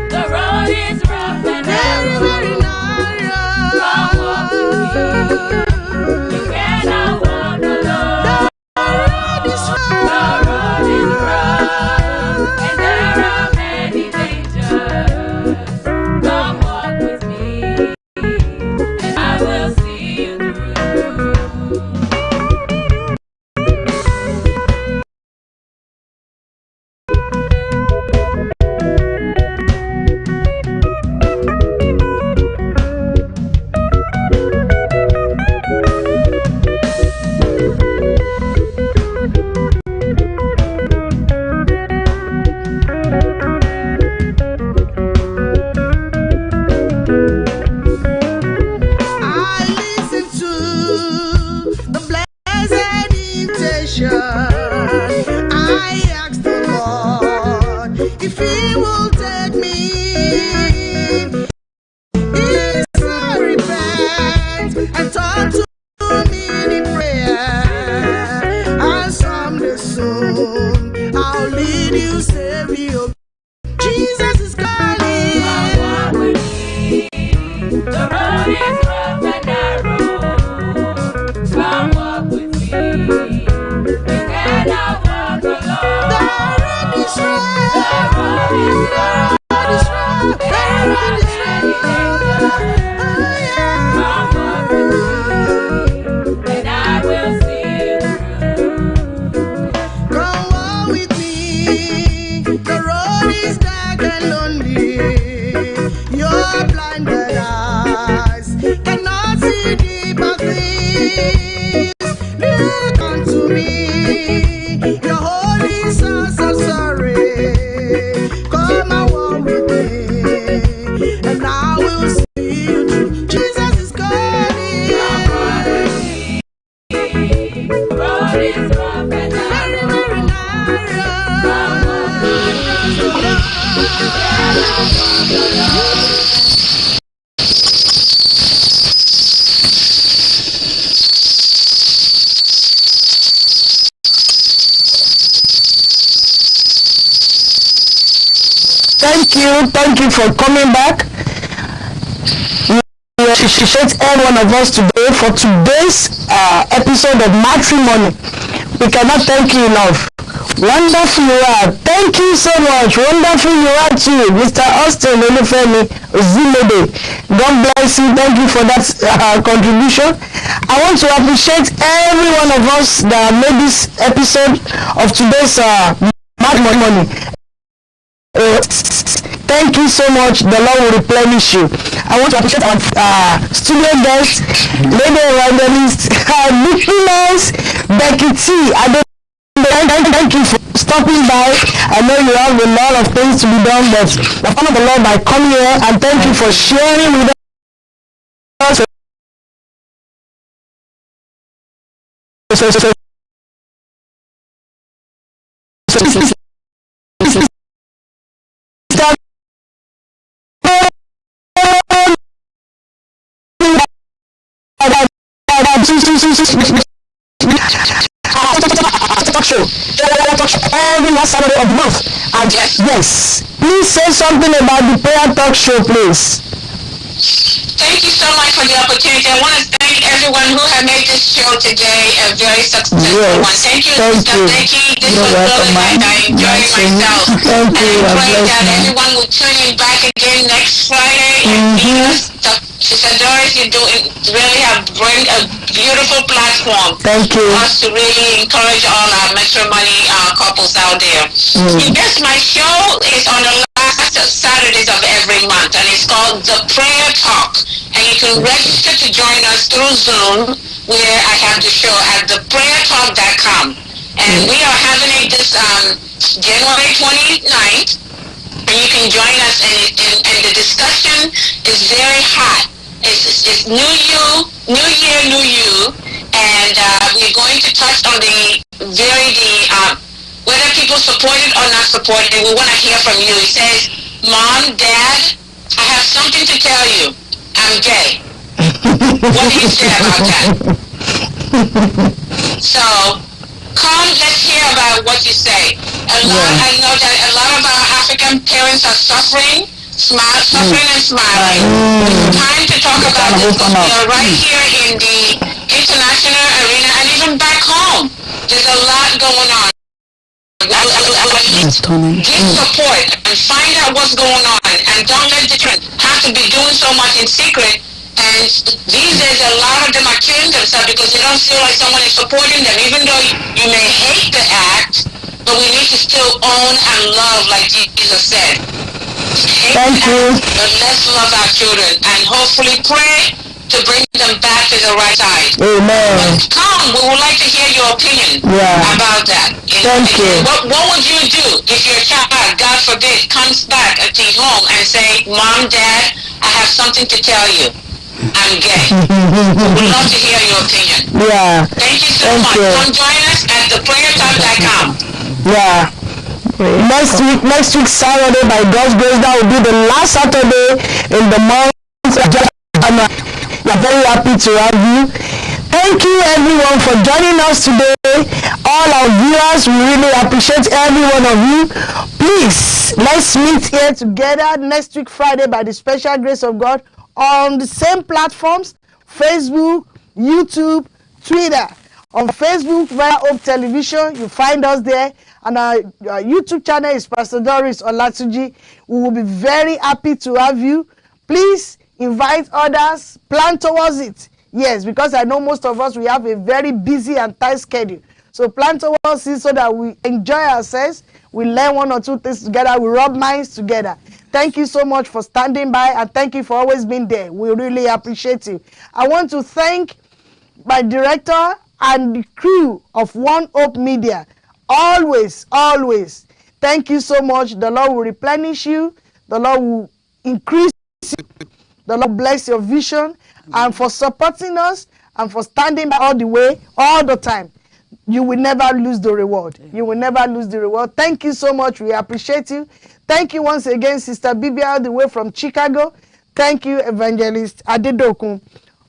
The road is rough and Very, very narrow. narrow. Come walk with me. You cannot walk alone. The road is The road is rough. rough and there are many dangers. Come walk with me, and I will see you through. I listen to the blessed invitation. I ask the Lord if he will take me. If I repent and talk to me in prayer, and someday soon I'll lead you, Savior. Jesus is calling. Come walk with me. The road is rough and narrow. Come walk with me. You cannot walk alone. The road is The road is rough. rough. There are many dangers. Oh, yeah. Come walk with me, and I will see you through. Come on with me. The road is dark and lonely. Your blinded eyes cannot see deeper things. Look unto me. Your holy source of sorry. Come and walk with me, and I will see you through. Jesus is calling. Come walk with me. The road is rough and Very, narrow. very narrow. Come walk with me. You cannot walk alone. Thank you for coming back. We appreciate every one of us today for today's episode of Matrimoney. We cannot thank you enough. Wonderful you are. Thank you so much. Wonderful you are too, Mr. Austin Olufemi Ozimede. God bless you. Thank you for that contribution. I want to appreciate every one of us that made this episode of today's Matrimoney. Thank you so much. The Lord will replenish you. I want to appreciate our studio guests, Lady Evangelist, Nicholas, Becky T. Thank you for stopping by. I know you have a lot of things to be done, but I honor the Lord by coming here, and thank you for sharing with us. Every last Saturday of the month. And yes, please say something about the prayer talk show, please. Thank you so much for the opportunity. I want to thank everyone who have made this show today a very successful one. Thank you, Sister Becky. This was really nice. I enjoyed myself. Thank And you. I pray that everyone will tune in back again next Friday and hear us. Sister Doris, you really have bring a beautiful platform Thank you. for us to really encourage all our matrimony couples out there. Yes, my show is on the last Saturdays of every month, and it's called The Prayer Talk. And you you can register to join us through Zoom, where I have the show at theprayertalk.com. And we are having it this January 29th, and you can join us, and the discussion is very hot. It's new year, new you, and we're going to touch on whether people support it or not support it. We want to hear from you. It says, Mom, Dad, I have something to tell you. I'm gay. What do you say about that? So, come, let's hear about what you say. I know that a lot of our African parents are suffering and smiling. It's time to talk about this. You're right here in the international arena and even back home. There's a lot going on. Get support and find out what's going on, and don't let the children have to be doing so much in secret. And these days, a lot of them are killing themselves because they don't feel like someone is supporting them, even though you may hate the act, but we need to still own and love, like Jesus said. Thank you. But let's love our children and hopefully pray to bring them back to the right side. Amen. But come, we would like to hear your opinion about that. Thank you. What would you do if your child, God forbid, comes back to home and say, Mom, Dad, I have something to tell you. I'm gay. We'd love to hear your opinion. Yeah. Thank you so much. Come join us at theprayertalk.com. Yeah. Next week Saturday, by God's grace, that will be the last Saturday in the month. We're very happy to have you. Thank you everyone for joining us today. All our viewers, we really appreciate every one of you. Please, let's meet here together next week Friday by the special grace of God on the same platforms: Facebook, YouTube, Twitter. On Facebook via Hope Television, you find us there, and our YouTube channel is Pastor Doris Olatunji. We will be very happy to have you. Please invite others, plan towards it. Yes, because I know most of us, we have a very busy and tight schedule. So plan towards it so that we enjoy ourselves, we learn one or two things together, we rub minds together. Thank you so much for standing by, and thank you for always being there. We really appreciate you. I want to thank my director and the crew of One Hope Media. Always. Thank you so much. The Lord will replenish you. The Lord will increase you. The Lord bless your vision, and for supporting us and for standing by all the way, all the time. You will never lose the reward. You will never lose the reward. Thank you so much. We appreciate you. Thank you once again, Sister Bibi, all the way from Chicago. Thank you, Evangelist Adedokun,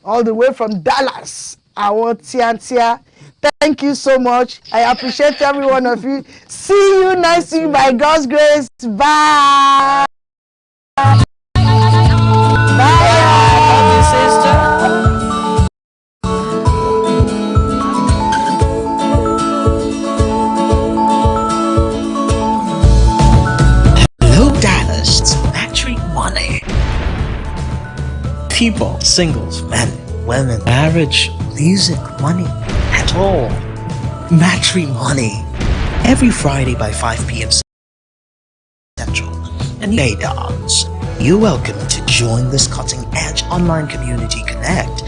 all the way from Dallas. Our Tiantia. Thank you so much. I appreciate every one of you. See you next week by God's grace. Bye. Bye. Love you, sister. Hello, Dallas. It's Matrimoney. People, singles, men, women, marriage, music, money, at all. Matrimoney. Every Friday by 5 p.m. Central. And day dawns. You're welcome to join this cutting-edge online community connect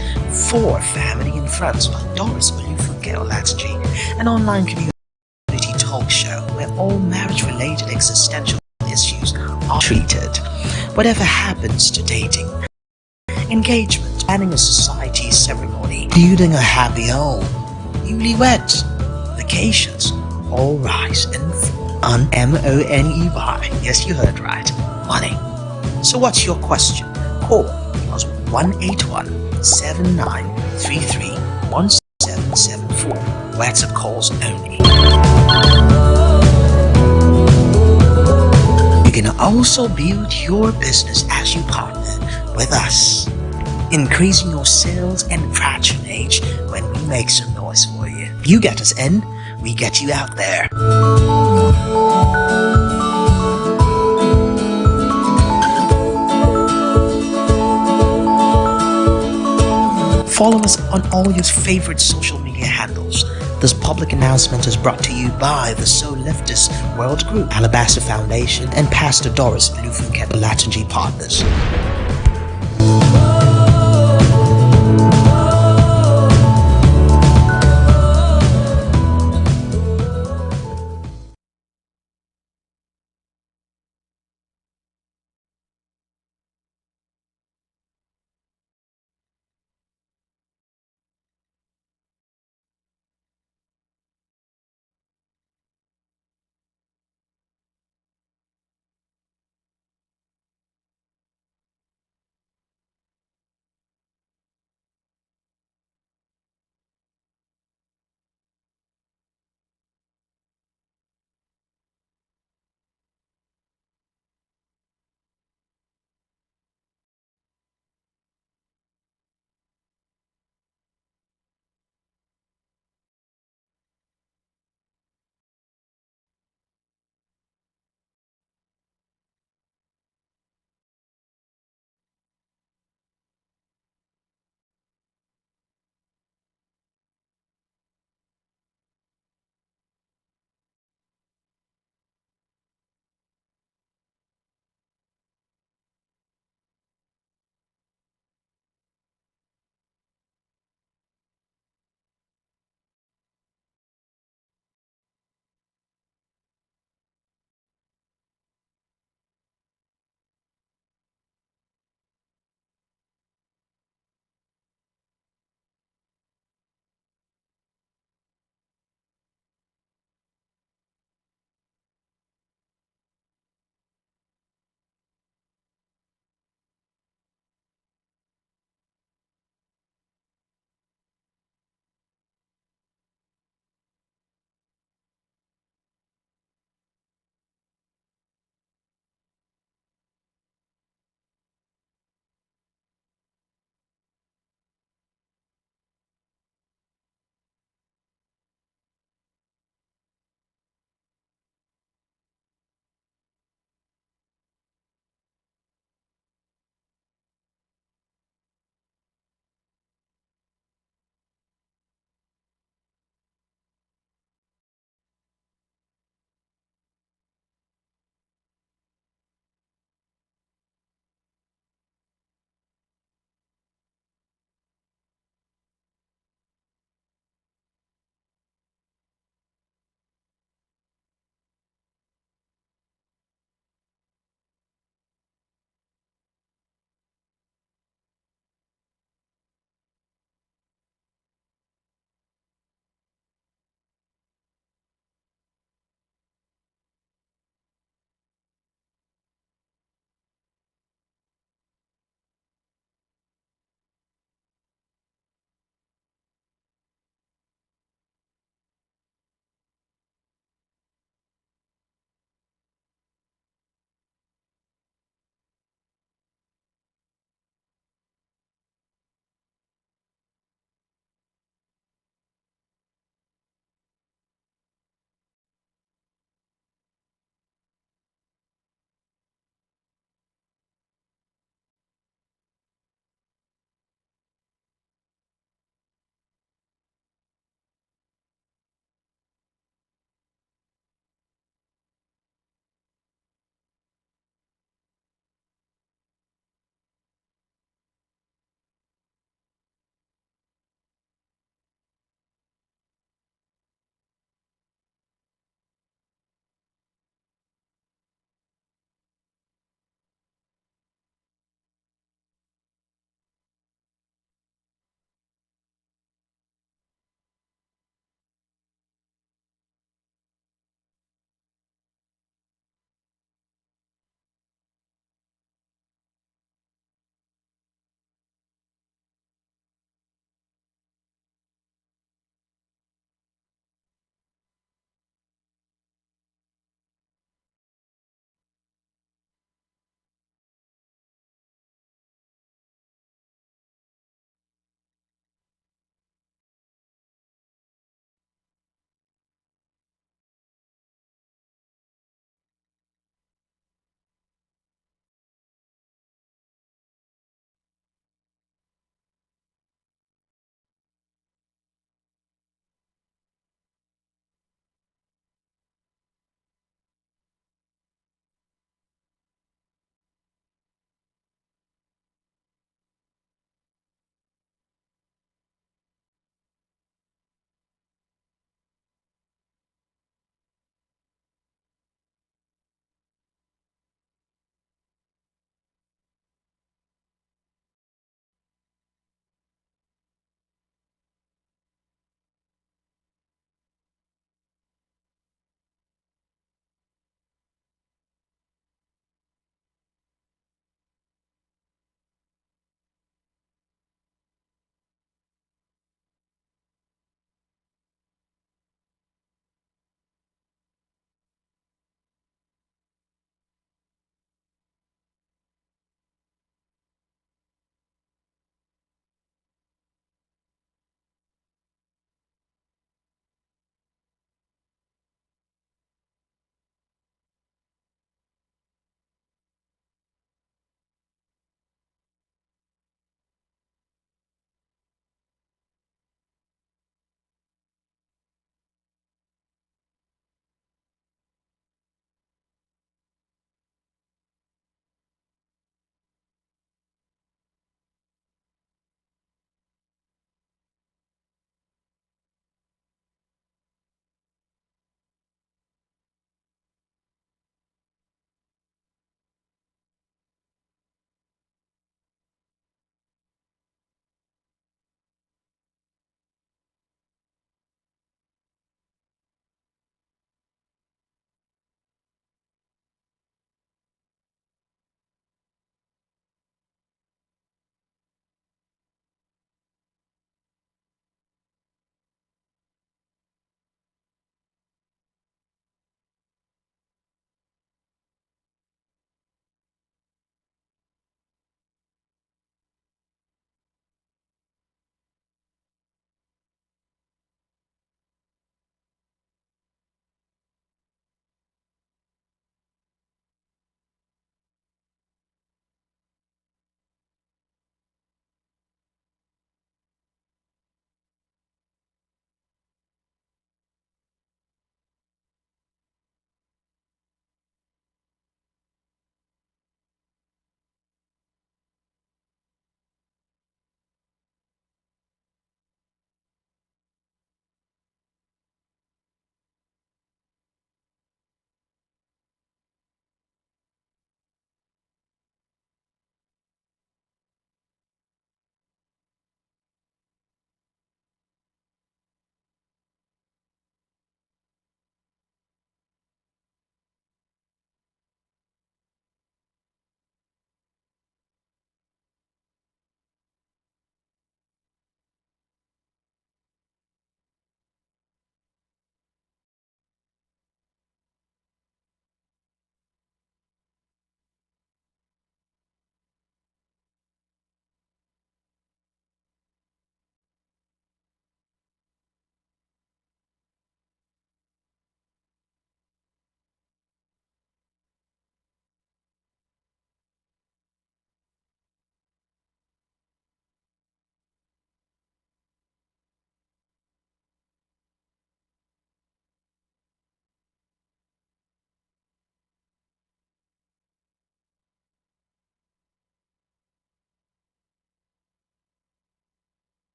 for family and friends by Doris Olufunke Olatunji, an online community talk show where all marriage-related existential issues are treated. Whatever happens to dating, engagement, planning a society ceremony, building a happy home, newlyweds, vacations, all rise and fall on Money. Yes, you heard right. Money. So what's your question? Call us 181-7933-1774. WhatsApp calls only. You can also build your business as you partner with us, increasing your sales and patronage when we make some noise for you. You get us in, we get you out there. Follow us on all your favorite social media handles. This public announcement is brought to you by the Soul Lifters World Group, Alabaster Foundation, and Pastor Doris Olufunke Olatunji Partners.